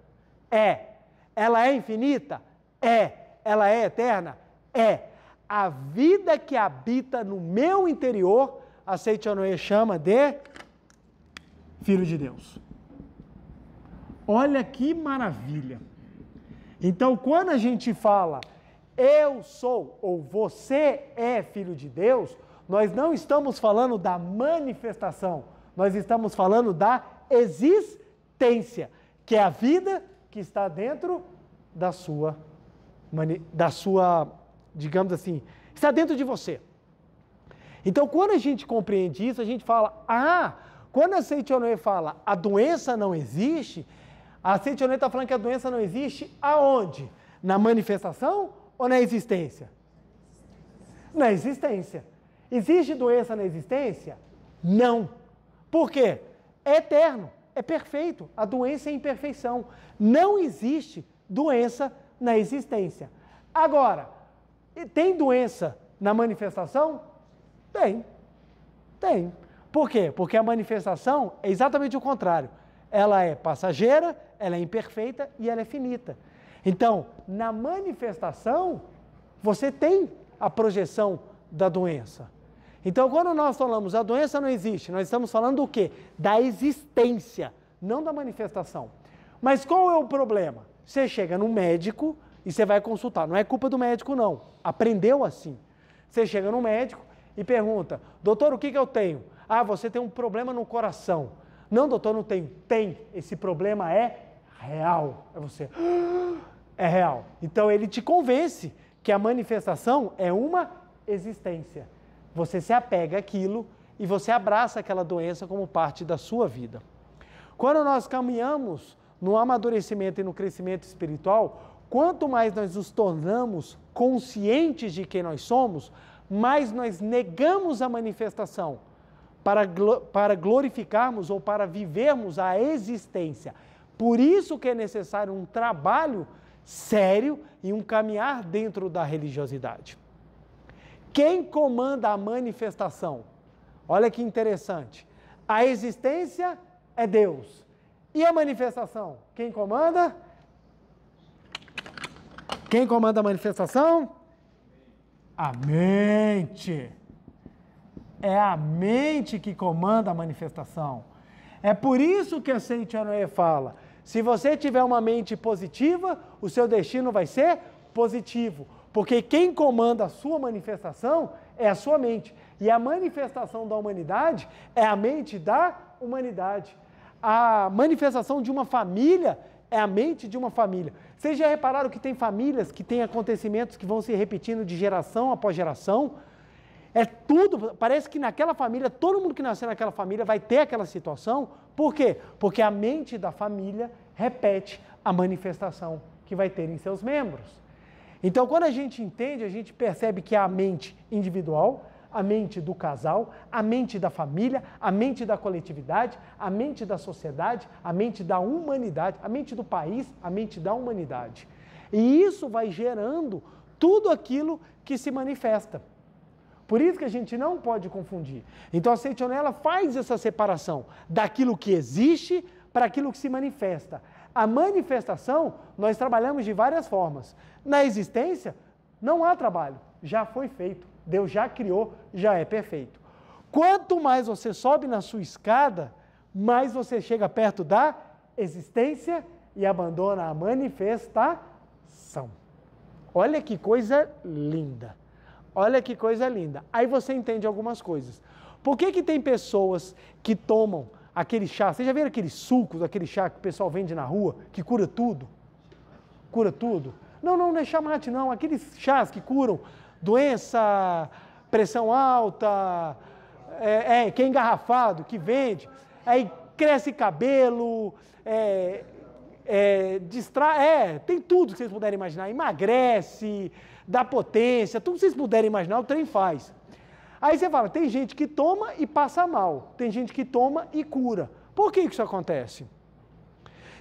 É. Ela é infinita? É. Ela é eterna? É. A vida que habita no meu interior, a Seitonê chama de Filho de Deus. Olha que maravilha. Então, quando a gente fala eu sou ou você é filho de Deus, nós não estamos falando da manifestação, nós estamos falando da existência, que é a vida que está dentro da sua, digamos assim, está dentro de você. Então, quando a gente compreende isso, a gente fala, quando a Seitonê fala a doença não existe, a Seitonê está falando que a doença não existe aonde? Na manifestação ou na existência? Na existência. Existe doença na existência? Não. Por quê? É eterno, é perfeito. A doença é imperfeição. Não existe doença na existência. Agora, tem doença na manifestação? Tem. Tem. Por quê? Porque a manifestação é exatamente o contrário. Ela é passageira, ela é imperfeita e ela é finita. Então, na manifestação, você tem a projeção da doença. Então, quando nós falamos a doença não existe, nós estamos falando do quê? Da existência, não da manifestação. Mas qual é o problema? Você chega no médico e você vai consultar. Não é culpa do médico, não. Aprendeu assim. Você chega no médico e pergunta, doutor, o que eu tenho? Ah, você tem um problema no coração. Não, doutor, não tenho. Tem. Esse problema é real. É você. É real. Então ele te convence que a manifestação é uma existência. Você se apega àquilo e você abraça aquela doença como parte da sua vida. Quando nós caminhamos no amadurecimento e no crescimento espiritual, quanto mais nós nos tornamos conscientes de quem nós somos, mais nós negamos a manifestação para glorificarmos ou para vivermos a existência. Por isso que é necessário um trabalho sério e um caminhar dentro da religiosidade. Quem comanda a manifestação? Olha que interessante. A existência é Deus. E a manifestação? Quem comanda? Quem comanda a manifestação? A mente. É a mente que comanda a manifestação. É por isso que a Saint Honoré fala, se você tiver uma mente positiva, o seu destino vai ser positivo. Porque quem comanda a sua manifestação é a sua mente. E a manifestação da humanidade é a mente da humanidade. A manifestação de uma família é a mente de uma família. Vocês já repararam que tem famílias que têm acontecimentos que vão se repetindo de geração após geração? É tudo, parece que naquela família, todo mundo que nasceu naquela família vai ter aquela situação. Por quê? Porque a mente da família repete a manifestação que vai ter em seus membros. Então, quando a gente entende, a gente percebe que a mente individual, a mente do casal, a mente da família, a mente da coletividade, a mente da sociedade, a mente da humanidade, a mente do país, a mente da humanidade. E isso vai gerando tudo aquilo que se manifesta. Por isso que a gente não pode confundir. Então a Saint Honoré faz essa separação daquilo que existe para aquilo que se manifesta. A manifestação, nós trabalhamos de várias formas. Na existência, não há trabalho, já foi feito. Deus já criou, já é perfeito. Quanto mais você sobe na sua escada, mais você chega perto da existência e abandona a manifestação. Olha que coisa linda. Olha que coisa linda. Aí você entende algumas coisas. Por que tem pessoas que tomam aquele chá? Vocês já viram aqueles sucos, aquele chá que o pessoal vende na rua, que cura tudo? Cura tudo? Não é chá mate, não. Aqueles chás que curam doença, pressão alta, que é engarrafado, que vende, aí cresce cabelo, tem tudo que vocês puderem imaginar, emagrece, dá potência, tudo que vocês puderem imaginar, o trem faz. Aí você fala, tem gente que toma e passa mal, tem gente que toma e cura. Por que isso acontece?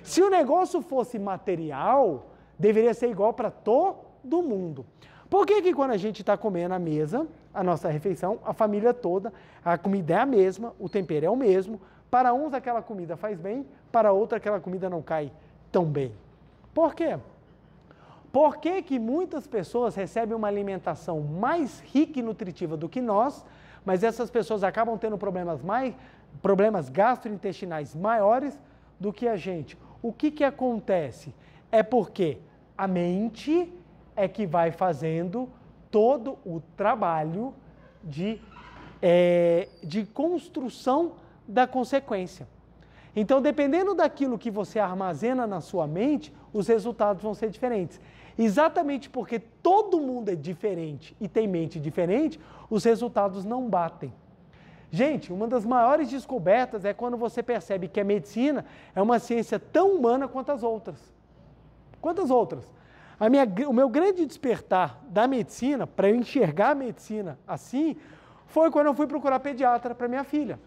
Se o negócio fosse material, deveria ser igual para todo mundo. Por que quando a gente está comendo à mesa, a nossa refeição, a família toda, a comida é a mesma, o tempero é o mesmo, para uns aquela comida faz bem, para outros aquela comida não cai tão bem? Por quê? Por que muitas pessoas recebem uma alimentação mais rica e nutritiva do que nós, mas essas pessoas acabam tendo problemas gastrointestinais maiores do que a gente? O que acontece? É porque a mente é que vai fazendo todo o trabalho de construção da consequência. Então, dependendo daquilo que você armazena na sua mente, os resultados vão ser diferentes. Exatamente porque todo mundo é diferente e tem mente diferente, os resultados não batem. Gente, uma das maiores descobertas é quando você percebe que a medicina é uma ciência tão humana quanto as outras. Quantas outras? O meu grande despertar da medicina, para eu enxergar a medicina assim, foi quando eu fui procurar pediatra para minha filha.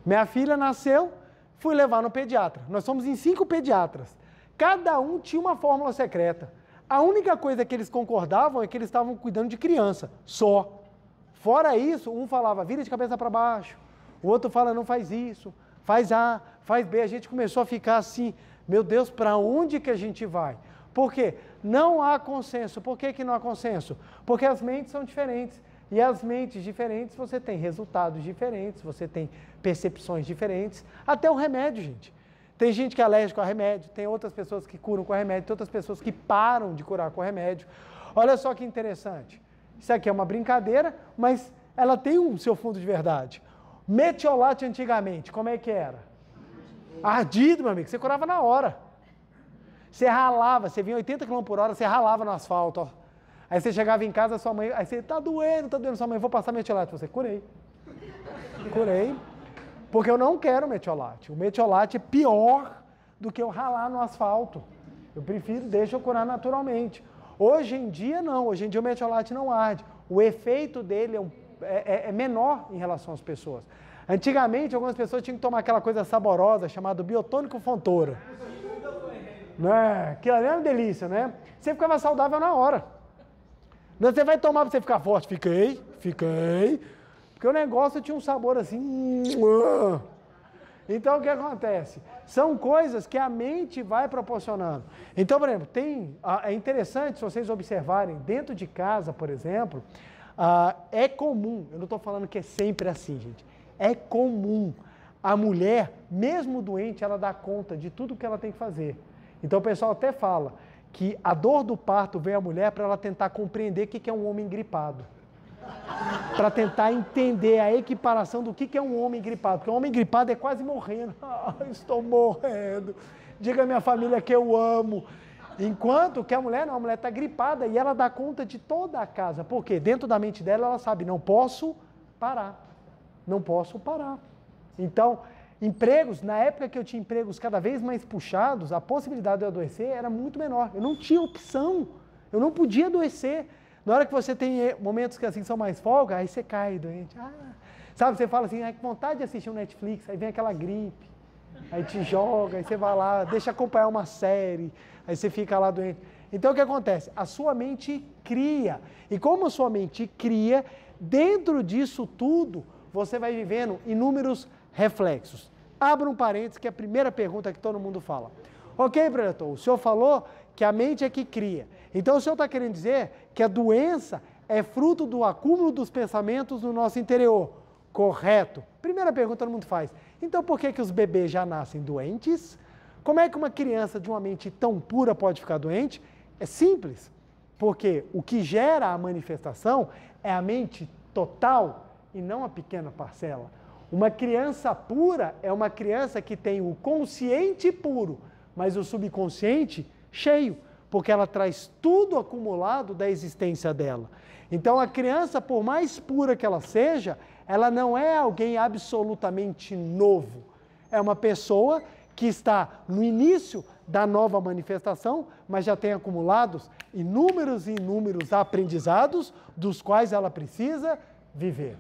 Minha filha nasceu, fui levar no pediatra. Nós somos em 5 pediatras. Cada um tinha uma fórmula secreta. A única coisa que eles concordavam é que eles estavam cuidando de criança, só. Fora isso, um falava, vira de cabeça para baixo. O outro fala, não faz isso, faz A, faz B. A gente começou a ficar assim, meu Deus, para onde que a gente vai? Por quê? Não há consenso. Por que não há consenso? Porque as mentes são diferentes. E as mentes diferentes, você tem resultados diferentes, você tem percepções diferentes. Até o remédio, gente. Tem gente que é alérgico a remédio, tem outras pessoas que curam com remédio, tem outras pessoas que param de curar com remédio. Olha só que interessante. Isso aqui é uma brincadeira, mas ela tem o seu fundo de verdade. Metiolate antigamente, como é que era? Ardido, meu amigo, você curava na hora. Você ralava, você vinha 80 km por hora, você ralava no asfalto, ó. Aí você chegava em casa, sua mãe, aí você, tá doendo, sua mãe, vou passar metiolate. Você, curei. Porque eu não quero metiolate. O metiolate é pior do que eu ralar no asfalto. Eu prefiro, deixa eu curar naturalmente. Hoje em dia, não. Hoje em dia o metiolate não arde. O efeito dele é menor em relação às pessoas. Antigamente, algumas pessoas tinham que tomar aquela coisa saborosa chamada biotônico Fontoura. Né? Que ali é uma delícia, né? Você ficava saudável na hora. Você vai tomar para você ficar forte? Fiquei. Porque o negócio tinha um sabor assim. Então, o que acontece? São coisas que a mente vai proporcionando. Então, por exemplo, é interessante, se vocês observarem, dentro de casa, por exemplo, é comum, eu não estou falando que é sempre assim, gente, é comum a mulher, mesmo doente, ela dá conta de tudo que ela tem que fazer. Então, o pessoal até fala que a dor do parto vem à mulher para ela tentar compreender o que é um homem gripado. Para tentar entender a equiparação do que é um homem gripado. Porque um homem gripado é quase morrendo. Estou morrendo. Diga à minha família que eu amo. Enquanto que a mulher não, a mulher está gripada e ela dá conta de toda a casa. Por quê? Dentro da mente dela, ela sabe, não posso parar. Não posso parar. Então, empregos, na época que eu tinha empregos cada vez mais puxados, a possibilidade de eu adoecer era muito menor. Eu não tinha opção. Eu não podia adoecer. Na hora que você tem momentos que assim são mais folga, aí você cai doente. Sabe, você fala assim, que vontade de assistir um Netflix, aí vem aquela gripe, aí te joga, aí você vai lá, deixa acompanhar uma série, aí você fica lá doente. Então o que acontece? A sua mente cria. E como a sua mente cria, dentro disso tudo, você vai vivendo inúmeros reflexos. Abra um parênteses, que é a primeira pergunta que todo mundo fala. Ok, preletor, o senhor falou que a mente é que cria. Então o senhor está querendo dizer que a doença é fruto do acúmulo dos pensamentos no nosso interior. Correto. Primeira pergunta todo mundo faz. Então por que os bebês já nascem doentes? Como é que uma criança de uma mente tão pura pode ficar doente? É simples. Porque o que gera a manifestação é a mente total e não a pequena parcela. Uma criança pura é uma criança que tem o consciente puro, mas o subconsciente cheio, porque ela traz tudo acumulado da existência dela. Então a criança, por mais pura que ela seja, ela não é alguém absolutamente novo. É uma pessoa que está no início da nova manifestação, mas já tem acumulados inúmeros e inúmeros aprendizados dos quais ela precisa viver.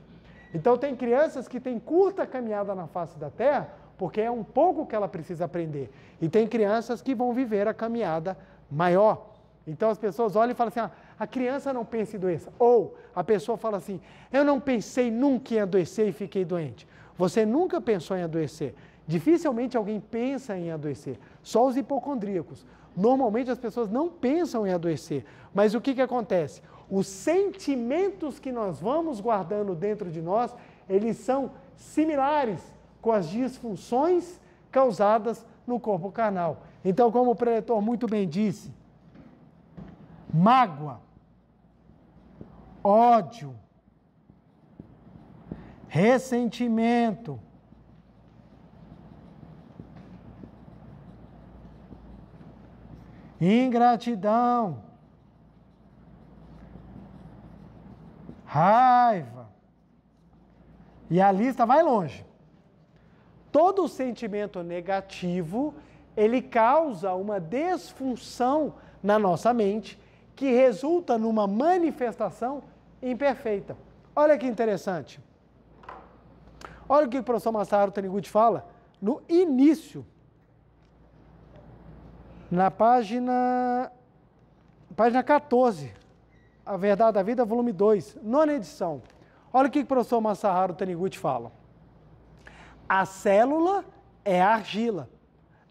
Então tem crianças que têm curta caminhada na face da Terra, porque é um pouco que ela precisa aprender. E tem crianças que vão viver a caminhada maior. Então as pessoas olham e falam assim, a criança não pensa em doença. Ou a pessoa fala assim, eu não pensei nunca em adoecer e fiquei doente. Você nunca pensou em adoecer. Dificilmente alguém pensa em adoecer. Só os hipocondríacos. Normalmente as pessoas não pensam em adoecer. Mas o que acontece? Os sentimentos que nós vamos guardando dentro de nós, eles são similares com as disfunções causadas no corpo carnal. Então, como o preletor muito bem disse, mágoa, ódio, ressentimento, ingratidão, raiva, e a lista vai longe. Todo sentimento negativo, ele causa uma disfunção na nossa mente, que resulta numa manifestação imperfeita. Olha que interessante. Olha o que o professor Masaharu Taniguchi fala no início, na página 14, A Verdade da Vida, volume 2, nona edição. Olha o que o professor Masaharu Taniguchi fala. A célula é a argila,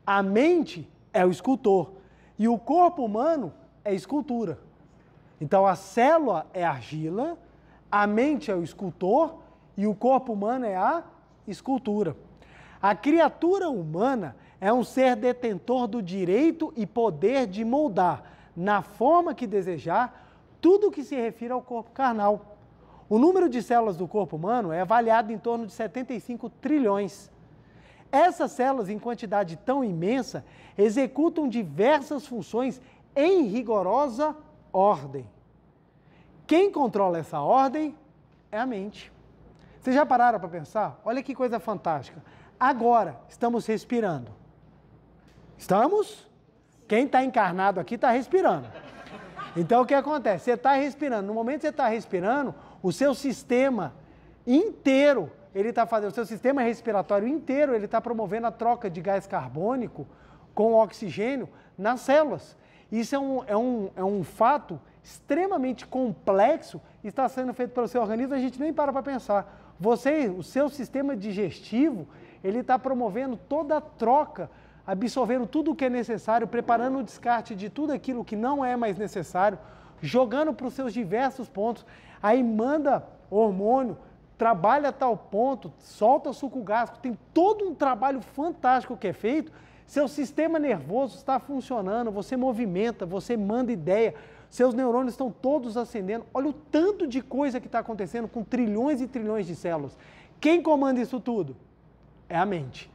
a mente é o escultor e o corpo humano é escultura. Então a célula é a argila, a mente é o escultor e o corpo humano é a escultura. A criatura humana é um ser detentor do direito e poder de moldar, na forma que desejar, tudo que se refere ao corpo carnal. O número de células do corpo humano é avaliado em torno de 75 trilhões. Essas células, em quantidade tão imensa, executam diversas funções em rigorosa ordem. Quem controla essa ordem é a mente. Vocês já pararam para pensar? Olha que coisa fantástica. Agora, estamos respirando. Estamos? Quem está encarnado aqui está respirando. Então, o que acontece? Você está respirando. No momento que você está respirando, o seu sistema inteiro, ele está fazendo, o seu sistema respiratório inteiro, ele está promovendo a troca de gás carbônico com oxigênio nas células. Isso é um fato extremamente complexo, está sendo feito pelo seu organismo, a gente nem para pensar. O seu sistema digestivo, ele está promovendo toda a troca, absorvendo tudo o que é necessário, preparando o descarte de tudo aquilo que não é mais necessário, jogando para os seus diversos pontos, aí manda hormônio, trabalha a tal ponto, solta suco gástrico, tem todo um trabalho fantástico que é feito, seu sistema nervoso está funcionando, você movimenta, você manda ideia, seus neurônios estão todos acendendo, olha o tanto de coisa que está acontecendo com trilhões e trilhões de células. Quem comanda isso tudo? É a mente.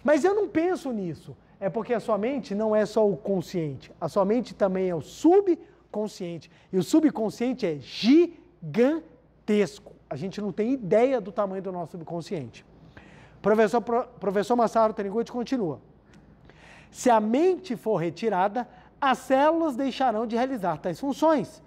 Mas eu não penso nisso, é porque a sua mente não é só o consciente, a sua mente também é o subconsciente, e o subconsciente é gigantesco, a gente não tem ideia do tamanho do nosso subconsciente. Professor Masaru Taniguchi continua. Se a mente for retirada, as células deixarão de realizar tais funções.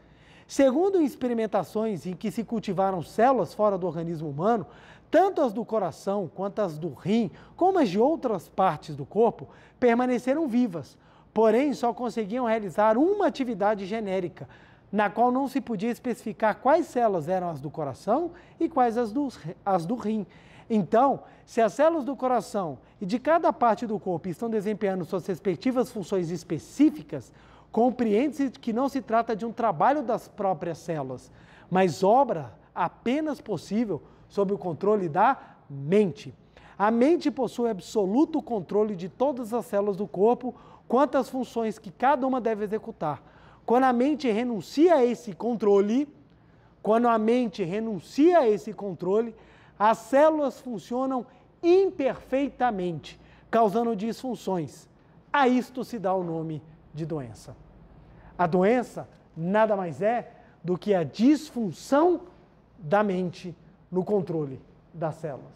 Segundo experimentações em que se cultivaram células fora do organismo humano, tanto as do coração quanto as do rim, como as de outras partes do corpo, permaneceram vivas, porém só conseguiam realizar uma atividade genérica, na qual não se podia especificar quais células eram as do coração e quais as do rim. Então, se as células do coração e de cada parte do corpo estão desempenhando suas respectivas funções específicas, compreende-se que não se trata de um trabalho das próprias células, mas obra apenas possível sob o controle da mente. A mente possui absoluto controle de todas as células do corpo, quanto às funções que cada uma deve executar. Quando a mente renuncia a esse controle, as células funcionam imperfeitamente, causando disfunções. A isto se dá o nome de doença. A doença nada mais é do que a disfunção da mente no controle das células.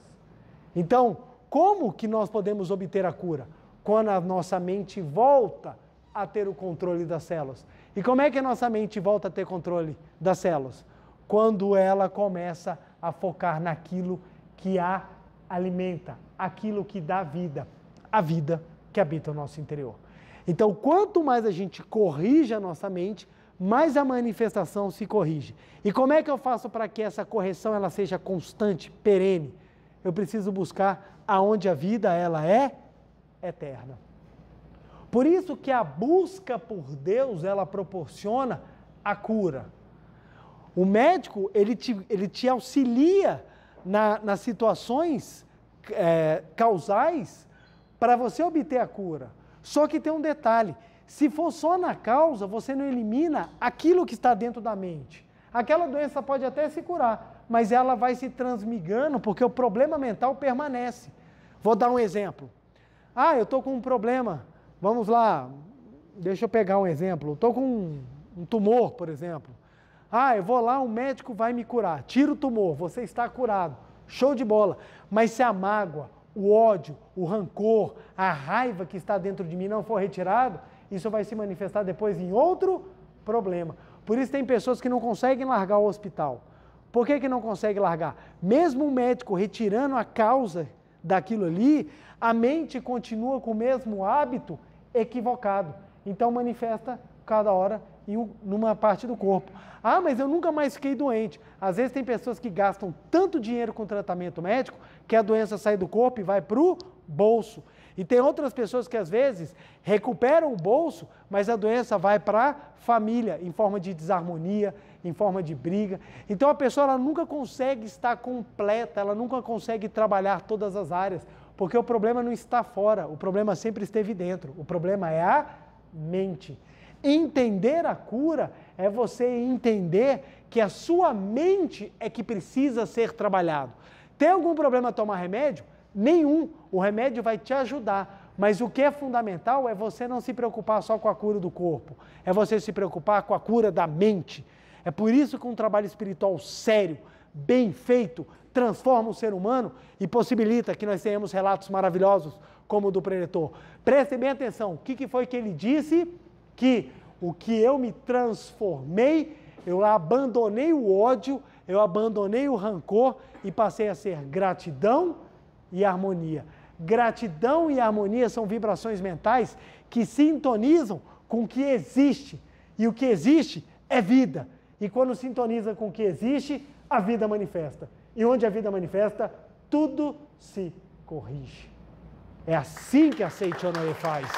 Então, como que nós podemos obter a cura? Quando a nossa mente volta a ter o controle das células. E como é que a nossa mente volta a ter controle das células? Quando ela começa a focar naquilo que a alimenta, aquilo que dá vida, a vida que habita o nosso interior. Então, quanto mais a gente corrige a nossa mente, mais a manifestação se corrige. E como é que eu faço para que essa correção ela seja constante, perene? Eu preciso buscar aonde a vida ela é eterna. Por isso que a busca por Deus, ela proporciona a cura. O médico, ele te auxilia nas situações causais para você obter a cura. Só que tem um detalhe, se for só na causa, você não elimina aquilo que está dentro da mente. Aquela doença pode até se curar, mas ela vai se transmigando porque o problema mental permanece. Vou dar um exemplo. Eu estou com um problema, vamos lá, deixa eu pegar um exemplo. Estou com um tumor, por exemplo. Eu vou lá, o médico vai me curar. Tira o tumor, você está curado. Show de bola. Mas se a mágoa, o ódio, o rancor, a raiva que está dentro de mim não for retirado, isso vai se manifestar depois em outro problema. Por isso tem pessoas que não conseguem largar o hospital. Por que não conseguem largar? Mesmo o médico retirando a causa daquilo ali, a mente continua com o mesmo hábito equivocado. Então manifesta cada hora numa parte do corpo. Mas eu nunca mais fiquei doente. Às vezes tem pessoas que gastam tanto dinheiro com tratamento médico que a doença sai do corpo e vai para o bolso. E tem outras pessoas que às vezes recuperam o bolso, mas a doença vai para a família, em forma de desarmonia, em forma de briga. Então a pessoa ela nunca consegue estar completa, ela nunca consegue trabalhar todas as áreas, Porque o problema não está fora, o problema sempre esteve dentro. O problema é a mente. Entender a cura é você entender que a sua mente é que precisa ser trabalhado. Tem algum problema tomar remédio? Nenhum. O remédio vai te ajudar. Mas o que é fundamental é você não se preocupar só com a cura do corpo. É você se preocupar com a cura da mente. É por isso que um trabalho espiritual sério, bem feito, transforma o ser humano e possibilita que nós tenhamos relatos maravilhosos como o do preletor. Prestem bem atenção. O que foi que ele disse? Que o que eu me transformei, eu abandonei o ódio, eu abandonei o rancor e passei a ser gratidão e harmonia. Gratidão e harmonia são vibrações mentais que sintonizam com o que existe. E o que existe é vida. E quando sintoniza com o que existe, a vida manifesta. E onde a vida manifesta, tudo se corrige. É assim que a Seichonoye faz.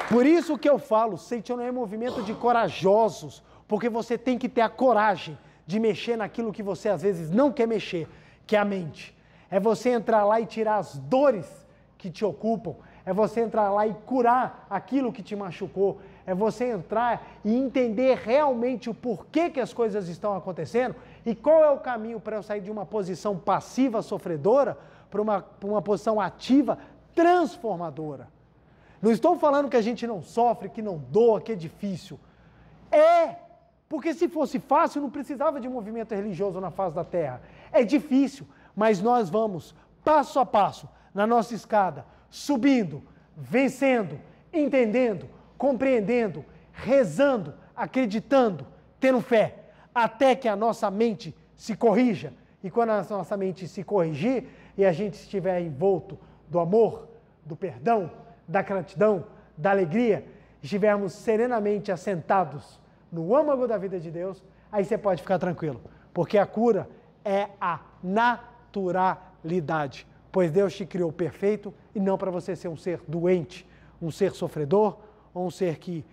Por isso que eu falo, Seichonoye é um movimento de corajosos, porque você tem que ter a coragem de mexer naquilo que você às vezes não quer mexer, que é a mente. É você entrar lá e tirar as dores que te ocupam, é você entrar lá e curar aquilo que te machucou, é você entrar e entender realmente o porquê que as coisas estão acontecendo e qual é o caminho para eu sair de uma posição passiva, sofredora, para uma posição ativa, transformadora. Não estou falando que a gente não sofre, que não doa, que é difícil. Porque se fosse fácil, não precisava de movimento religioso na face da terra. É difícil, mas nós vamos passo a passo na nossa escada, subindo, vencendo, entendendo, compreendendo, rezando, acreditando, tendo fé, até que a nossa mente se corrija. E quando a nossa mente se corrigir e a gente estiver envolto do amor, do perdão, da gratidão, da alegria, estivermos serenamente assentados no âmago da vida de Deus, aí você pode ficar tranquilo, porque a cura é a naturalidade, pois Deus te criou perfeito e não para você ser um ser doente, um ser sofredor ou um ser que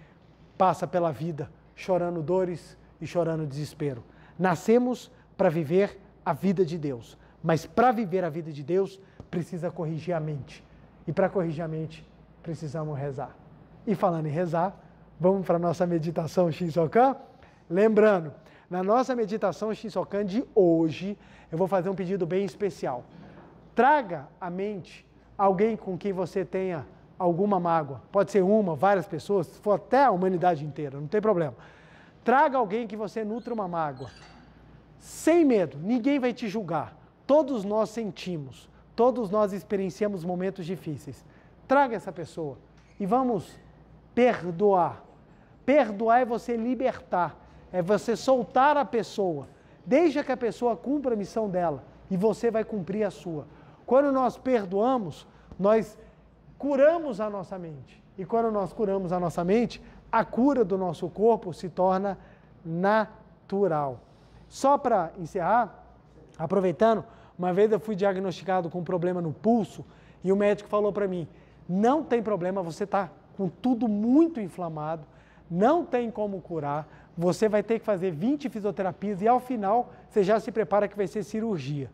passa pela vida chorando dores e chorando desespero. Nascemos para viver a vida de Deus, mas para viver a vida de Deus precisa corrigir a mente, e para corrigir a mente precisamos rezar. E falando em rezar, vamos para a nossa meditação Shinsokan? Lembrando, na nossa meditação Shinsokan de hoje, eu vou fazer um pedido bem especial. Traga à mente alguém com quem você tenha alguma mágoa. Pode ser uma, várias pessoas, se for até a humanidade inteira, não tem problema. Traga alguém que você nutra uma mágoa. Sem medo, ninguém vai te julgar. Todos nós sentimos, todos nós experienciamos momentos difíceis. Traga essa pessoa e vamos perdoar. Perdoar é você libertar, é você soltar a pessoa. Deixa que a pessoa cumpra a missão dela e você vai cumprir a sua. Quando nós perdoamos, nós curamos a nossa mente. E quando nós curamos a nossa mente, a cura do nosso corpo se torna natural. Só para encerrar, aproveitando, uma vez eu fui diagnosticado com um problema no pulso e o médico falou para mim, não tem problema, você está com tudo muito inflamado, não tem como curar, você vai ter que fazer 20 fisioterapias e ao final você já se prepara que vai ser cirurgia.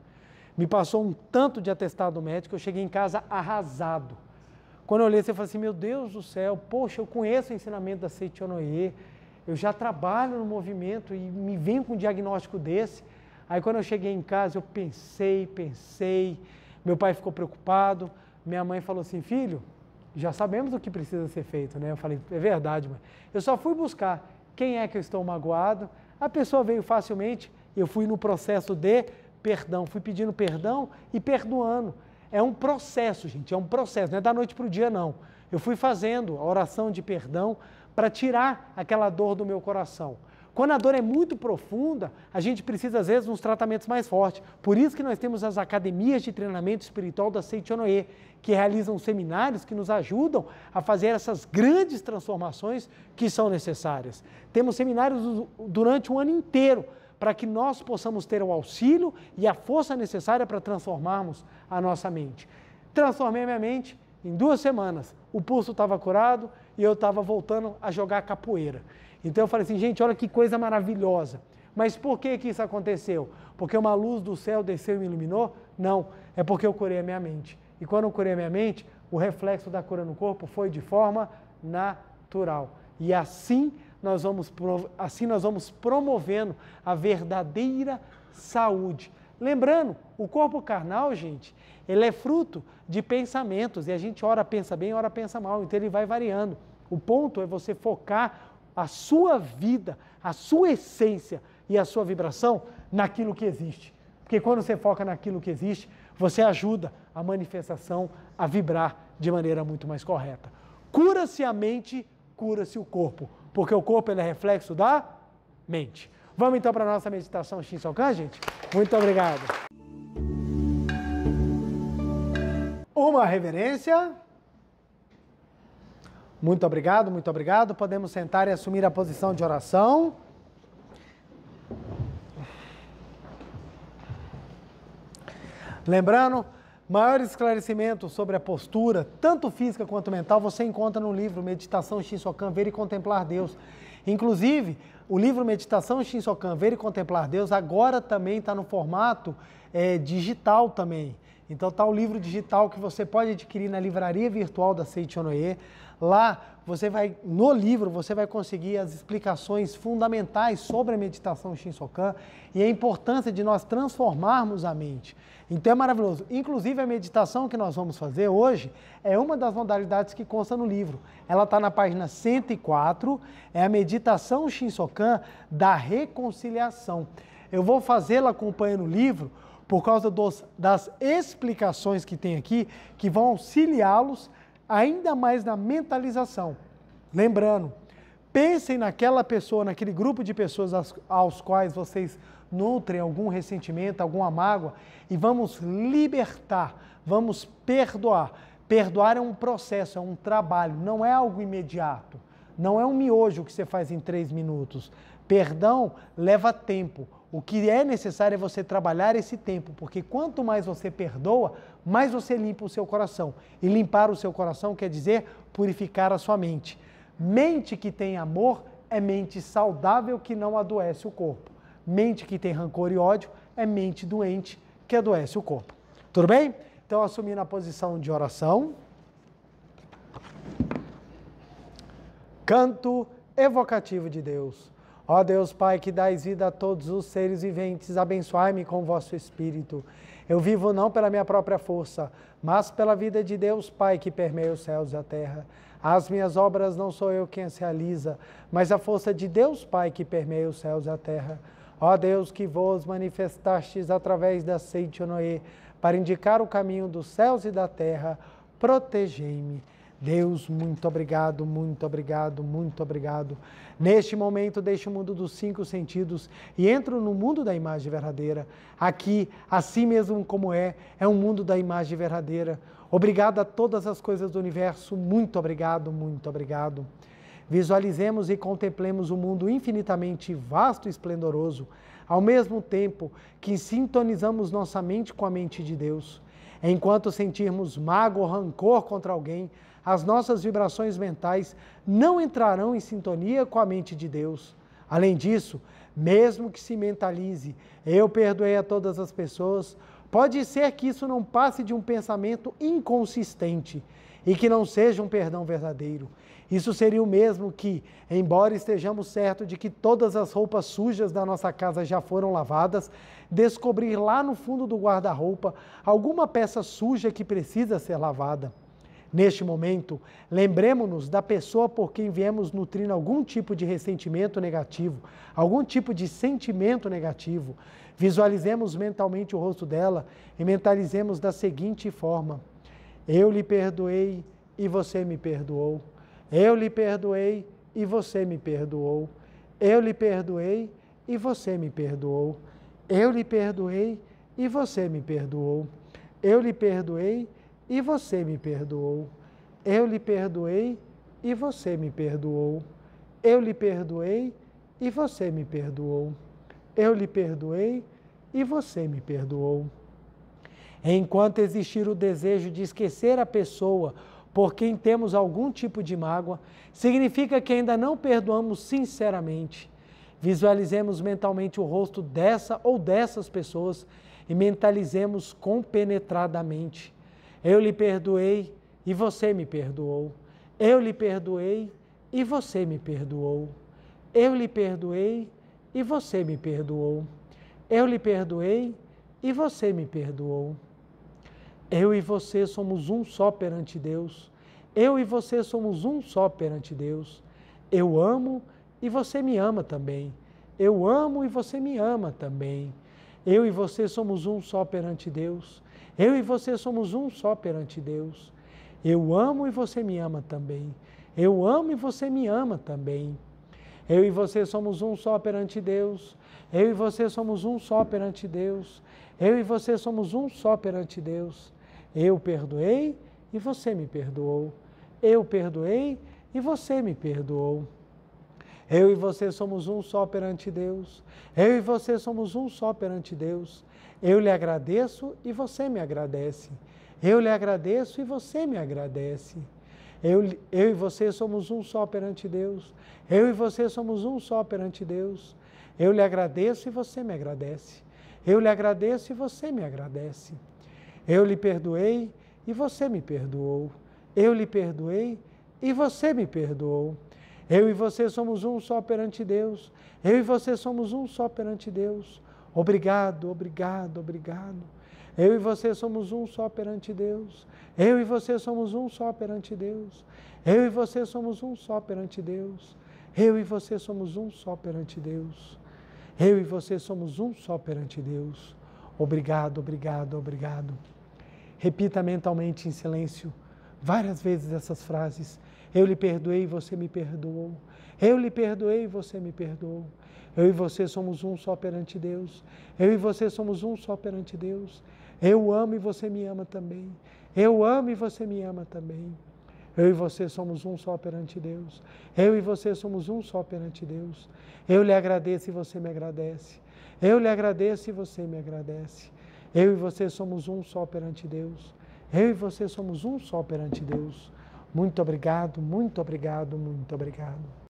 Me passou um tanto de atestado médico, eu cheguei em casa arrasado. Quando eu olhei, você falou assim, meu Deus do céu, poxa, eu conheço o ensinamento da Seichonoye, eu já trabalho no movimento e me venho com um diagnóstico desse. Aí quando eu cheguei em casa, eu pensei, meu pai ficou preocupado, minha mãe falou assim, filho, já sabemos o que precisa ser feito, né? Eu falei, é verdade, mãe. Eu só fui buscar quem é que eu estou magoado, a pessoa veio facilmente, eu fui no processo de perdão, fui pedindo perdão e perdoando. É um processo, gente, é um processo, não é da noite para o dia, não. Eu fui fazendo a oração de perdão para tirar aquela dor do meu coração. Quando a dor é muito profunda, a gente precisa, às vezes, de uns tratamentos mais fortes. Por isso que nós temos as academias de treinamento espiritual da Seichonoye, que realizam seminários que nos ajudam a fazer essas grandes transformações que são necessárias. Temos seminários durante um ano inteiro, para que nós possamos ter o auxílio e a força necessária para transformarmos a nossa mente. Transformei minha mente em 2 semanas. O pulso estava curado e eu estava voltando a jogar capoeira. Então eu falei assim, gente, olha que coisa maravilhosa. Mas por que isso aconteceu? Porque uma luz do céu desceu e me iluminou? Não, é porque eu curei a minha mente. E quando eu curei a minha mente, o reflexo da cura no corpo foi de forma natural. E assim nós vamos promovendo a verdadeira saúde. Lembrando, o corpo carnal, gente, ele é fruto de pensamentos. E a gente ora pensa bem, ora pensa mal. Então ele vai variando. O ponto é você focar a sua vida, a sua essência e a sua vibração naquilo que existe. Porque quando você foca naquilo que existe, você ajuda a manifestação a vibrar de maneira muito mais correta. Cura-se a mente, cura-se o corpo. Porque o corpo ele é reflexo da mente. Vamos então para a nossa meditação Shinsokan, gente? Muito obrigado. Uma reverência. Muito obrigado, muito obrigado. Podemos sentar e assumir a posição de oração. Lembrando, maior esclarecimento sobre a postura, tanto física quanto mental, você encontra no livro Meditação Shinsokan, Ver e Contemplar Deus. Inclusive, o livro Meditação Shinsokan, Ver e Contemplar Deus, agora também está no formato digital também. Então está o livro digital que você pode adquirir na livraria virtual da Seiichi Onoe. Lá, no livro, você vai conseguir as explicações fundamentais sobre a meditação Shinsokan e a importância de nós transformarmos a mente. Então é maravilhoso. Inclusive a meditação que nós vamos fazer hoje é uma das modalidades que consta no livro. Ela está na página 104, é a meditação Shinsokan da reconciliação. Eu vou fazê-la acompanhando o livro por causa das explicações que tem aqui, que vão auxiliá-los ainda mais na mentalização. Lembrando, pensem naquela pessoa, naquele grupo de pessoas aos quais vocês nutrem algum ressentimento, alguma mágoa, e vamos libertar, vamos perdoar. Perdoar é um processo, é um trabalho, não é algo imediato, não é um miojo que você faz em 3 minutos. Perdão leva tempo. O que é necessário é você trabalhar esse tempo, porque quanto mais você perdoa, mais você limpa o seu coração. E limpar o seu coração quer dizer purificar a sua mente. Mente que tem amor é mente saudável que não adoece o corpo. Mente que tem rancor e ódio é mente doente que adoece o corpo. Tudo bem? Então, assumindo a posição de oração. Canto evocativo de Deus. Ó Deus Pai, que dais vida a todos os seres viventes, abençoai-me com o vosso Espírito. Eu vivo não pela minha própria força, mas pela vida de Deus Pai, que permeia os céus e a terra. As minhas obras não sou eu quem as realiza, mas a força de Deus Pai, que permeia os céus e a terra. Ó Deus, que vos manifestastes através da Seiichi Onoe, para indicar o caminho dos céus e da terra, protegei-me. Deus, muito obrigado, muito obrigado, muito obrigado. Neste momento, deixo o mundo dos 5 sentidos e entro no mundo da imagem verdadeira. Aqui, assim mesmo como é um mundo da imagem verdadeira. Obrigado a todas as coisas do universo, muito obrigado, muito obrigado. Visualizemos e contemplemos um mundo infinitamente vasto e esplendoroso, ao mesmo tempo que sintonizamos nossa mente com a mente de Deus. Enquanto sentirmos mágoa ou rancor contra alguém, as nossas vibrações mentais não entrarão em sintonia com a mente de Deus. Além disso, mesmo que se mentalize, eu perdoei a todas as pessoas, pode ser que isso não passe de um pensamento inconsistente e que não seja um perdão verdadeiro. Isso seria o mesmo que, embora estejamos certos de que todas as roupas sujas da nossa casa já foram lavadas, descobrir lá no fundo do guarda-roupa alguma peça suja que precisa ser lavada. Neste momento, lembremos-nos da pessoa por quem viemos nutrindo algum tipo de ressentimento negativo, algum tipo de sentimento negativo. Visualizemos mentalmente o rosto dela e mentalizemos da seguinte forma: eu lhe perdoei e você me perdoou. Eu lhe perdoei e você me perdoou. Eu lhe perdoei e você me perdoou. Eu lhe perdoei e você me perdoou. Eu lhe perdoei e você me perdoou. Eu lhe perdoei e você me perdoou. Eu lhe perdoei e você me perdoou. Eu lhe perdoei e você me perdoou. Enquanto existir o desejo de esquecer a pessoa por quem temos algum tipo de mágoa, significa que ainda não perdoamos sinceramente. Visualizemos mentalmente o rosto dessa ou dessas pessoas e mentalizemos compenetradamente. Eu lhe perdoei e você me perdoou. Eu lhe perdoei e você me perdoou. Eu lhe perdoei e você me perdoou. Eu lhe perdoei e você me perdoou. Eu e você somos um só perante Deus. Eu e você somos um só perante Deus. Eu amo e você me ama também. Eu amo e você me ama também. Eu e você somos um só perante Deus. Eu e você somos um só perante Deus. Eu amo e você me ama também. Eu amo e você me ama também. Eu e você somos um só perante Deus. Eu e você somos um só perante Deus. Eu e você somos um só perante Deus. Eu perdoei e você me perdoou. Eu perdoei e você me perdoou. Eu e você somos um só perante Deus. Eu e você somos um só perante Deus. Eu lhe agradeço e você me agradece. Eu lhe agradeço e você me agradece. Eu e você somos um só perante Deus. Eu e você somos um só perante Deus. Eu lhe agradeço e você me agradece. Eu lhe agradeço e você me agradece. Eu lhe perdoei e você me perdoou. Eu lhe perdoei e você me perdoou. Eu e você somos um só perante Deus. Eu e você somos um só perante Deus. Obrigado, obrigado, obrigado. Eu e você somos um só perante Deus. Eu e você somos um só perante Deus. Eu e você somos um só perante Deus. Eu e você somos um só perante Deus. Eu e você somos um só perante Deus. Obrigado, obrigado, obrigado. Repita mentalmente em silêncio várias vezes essas frases. Eu lhe perdoei e você me perdoou. Eu lhe perdoei e você me perdoou. Eu e você somos um só perante Deus. Eu e você somos um só perante Deus. Eu amo e você me ama também. Eu amo e você me ama também. Eu e você somos um só perante Deus. Eu e você somos um só perante Deus. Eu lhe agradeço e você me agradece. Eu lhe agradeço e você me agradece. Eu e você somos um só perante Deus. Eu e você somos um só perante Deus. Muito obrigado, muito obrigado, muito obrigado.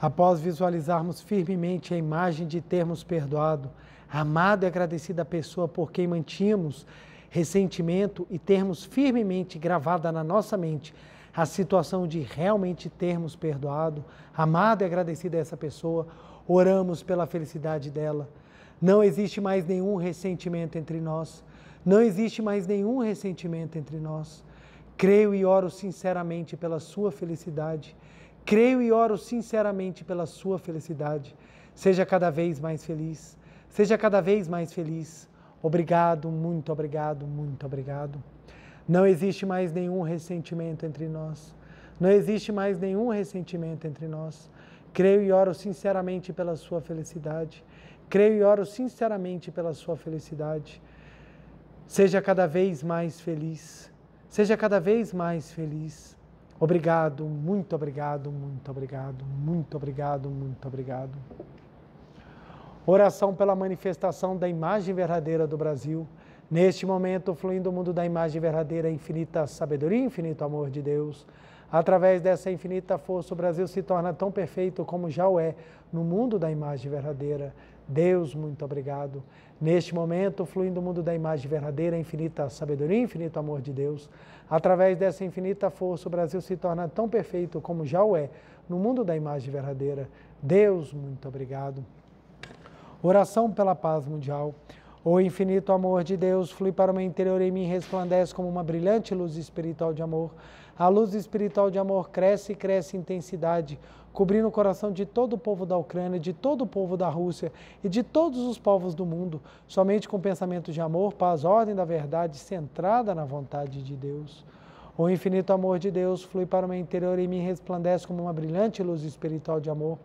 Após visualizarmos firmemente a imagem de termos perdoado, amado e agradecida a pessoa por quem mantínhamos ressentimento e termos firmemente gravada na nossa mente a situação de realmente termos perdoado, amado e agradecido a essa pessoa, oramos pela felicidade dela. Não existe mais nenhum ressentimento entre nós. Não existe mais nenhum ressentimento entre nós. Creio e oro sinceramente pela sua felicidade. Creio e oro sinceramente pela sua felicidade. Seja cada vez mais feliz. Seja cada vez mais feliz. Obrigado, muito obrigado, muito obrigado. Não existe mais nenhum ressentimento entre nós. Não existe mais nenhum ressentimento entre nós. Creio e oro sinceramente pela sua felicidade. Creio e oro sinceramente pela sua felicidade. Seja cada vez mais feliz. Seja cada vez mais feliz. Obrigado, muito obrigado, muito obrigado, muito obrigado, muito obrigado. Oração pela manifestação da imagem verdadeira do Brasil. Neste momento, fluindo o mundo da imagem verdadeira, infinita sabedoria e infinito amor de Deus. Através dessa infinita força, o Brasil se torna tão perfeito como já o é no mundo da imagem verdadeira. Deus, muito obrigado. Neste momento, fluindo o mundo da imagem verdadeira, infinita sabedoria e infinito amor de Deus. Através dessa infinita força, o Brasil se torna tão perfeito como já o é no mundo da imagem verdadeira. Deus, muito obrigado. Oração pela paz mundial. O infinito amor de Deus flui para o meu interior e em mim resplandece como uma brilhante luz espiritual de amor. A luz espiritual de amor cresce e cresce em intensidade, cobrindo o coração de todo o povo da Ucrânia, de todo o povo da Rússia e de todos os povos do mundo, somente com pensamento de amor, paz, ordem da verdade, centrada na vontade de Deus. O infinito amor de Deus flui para o meu interior e em mim resplandece como uma brilhante luz espiritual de amor.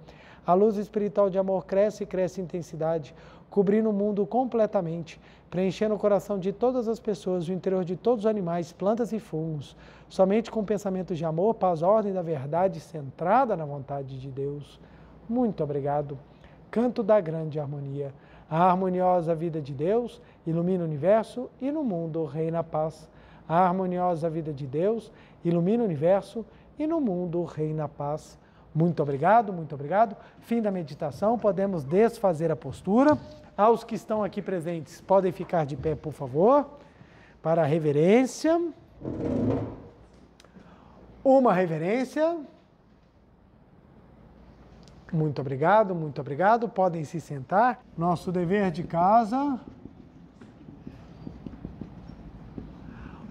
A luz espiritual de amor cresce e cresce em intensidade, cobrindo o mundo completamente, preenchendo o coração de todas as pessoas, o interior de todos os animais, plantas e fungos, somente com pensamentos de amor, paz, ordem da verdade, centrada na vontade de Deus. Muito obrigado. Canto da grande harmonia. A harmoniosa vida de Deus ilumina o universo e no mundo reina a paz. A harmoniosa vida de Deus ilumina o universo e no mundo reina a paz. Muito obrigado, muito obrigado. Fim da meditação, podemos desfazer a postura. Aos que estão aqui presentes, podem ficar de pé, por favor, para a reverência. Uma reverência. Muito obrigado, muito obrigado. Podem se sentar. Nosso dever de casa.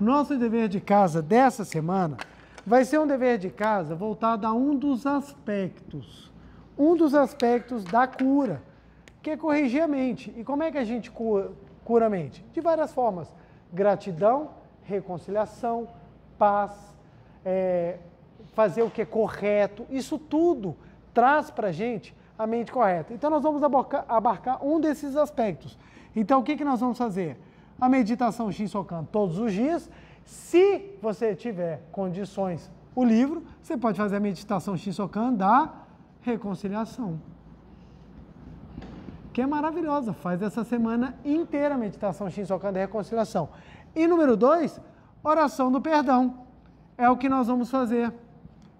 Nosso dever de casa dessa semana vai ser um dever de casa voltado a um dos aspectos da cura, que é corrigir a mente. E como é que a gente cura a mente? De várias formas. Gratidão, reconciliação, paz, fazer o que é correto. Isso tudo traz para a gente a mente correta. Então nós vamos abarcar um desses aspectos. Então o que nós vamos fazer? A meditação Shinsokan todos os dias. Se você tiver condições, o livro, você pode fazer a meditação Shinsokan da reconciliação, que é maravilhosa. Faz essa semana inteira a meditação Shinsokan da reconciliação. E número 2, oração do perdão. É o que nós vamos fazer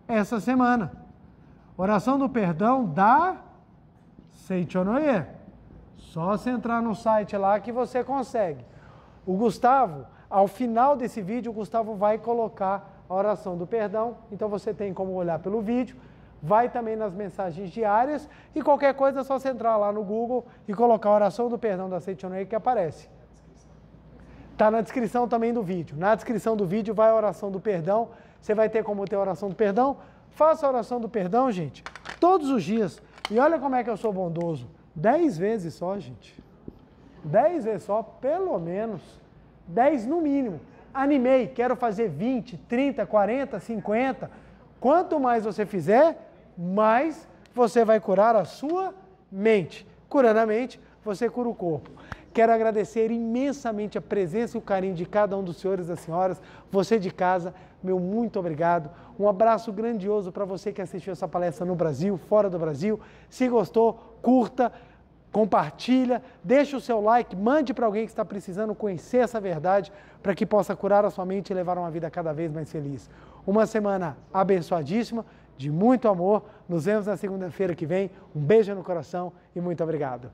essa semana. Oração do perdão da Seichonoye. Só você entrar no site lá que você consegue. O Gustavo, ao final desse vídeo, o Gustavo vai colocar a oração do perdão. Então você tem como olhar pelo vídeo, vai também nas mensagens diárias e qualquer coisa é só você entrar lá no Google e colocar a oração do perdão da Seichonoye que aparece. Está na descrição também do vídeo. Na descrição do vídeo vai a oração do perdão. Você vai ter como ter a oração do perdão. Faça a oração do perdão, gente, todos os dias. E olha como é que eu sou bondoso. 10 vezes só, gente. 10 vezes só, pelo menos. 10 no mínimo. Animei, quero fazer 20, 30, 40, 50. Quanto mais você fizer, mais você vai curar a sua mente. Curando a mente, você cura o corpo. Quero agradecer imensamente a presença e o carinho de cada um dos senhores e das senhoras. Você de casa, meu muito obrigado. Um abraço grandioso para você que assistiu essa palestra no Brasil, fora do Brasil. Se gostou, curta, compartilha, deixa o seu like, mande para alguém que está precisando conhecer essa verdade para que possa curar a sua mente e levar uma vida cada vez mais feliz. Uma semana abençoadíssima de muito amor. Nos vemos na segunda-feira que vem. Um beijo no coração e muito obrigado.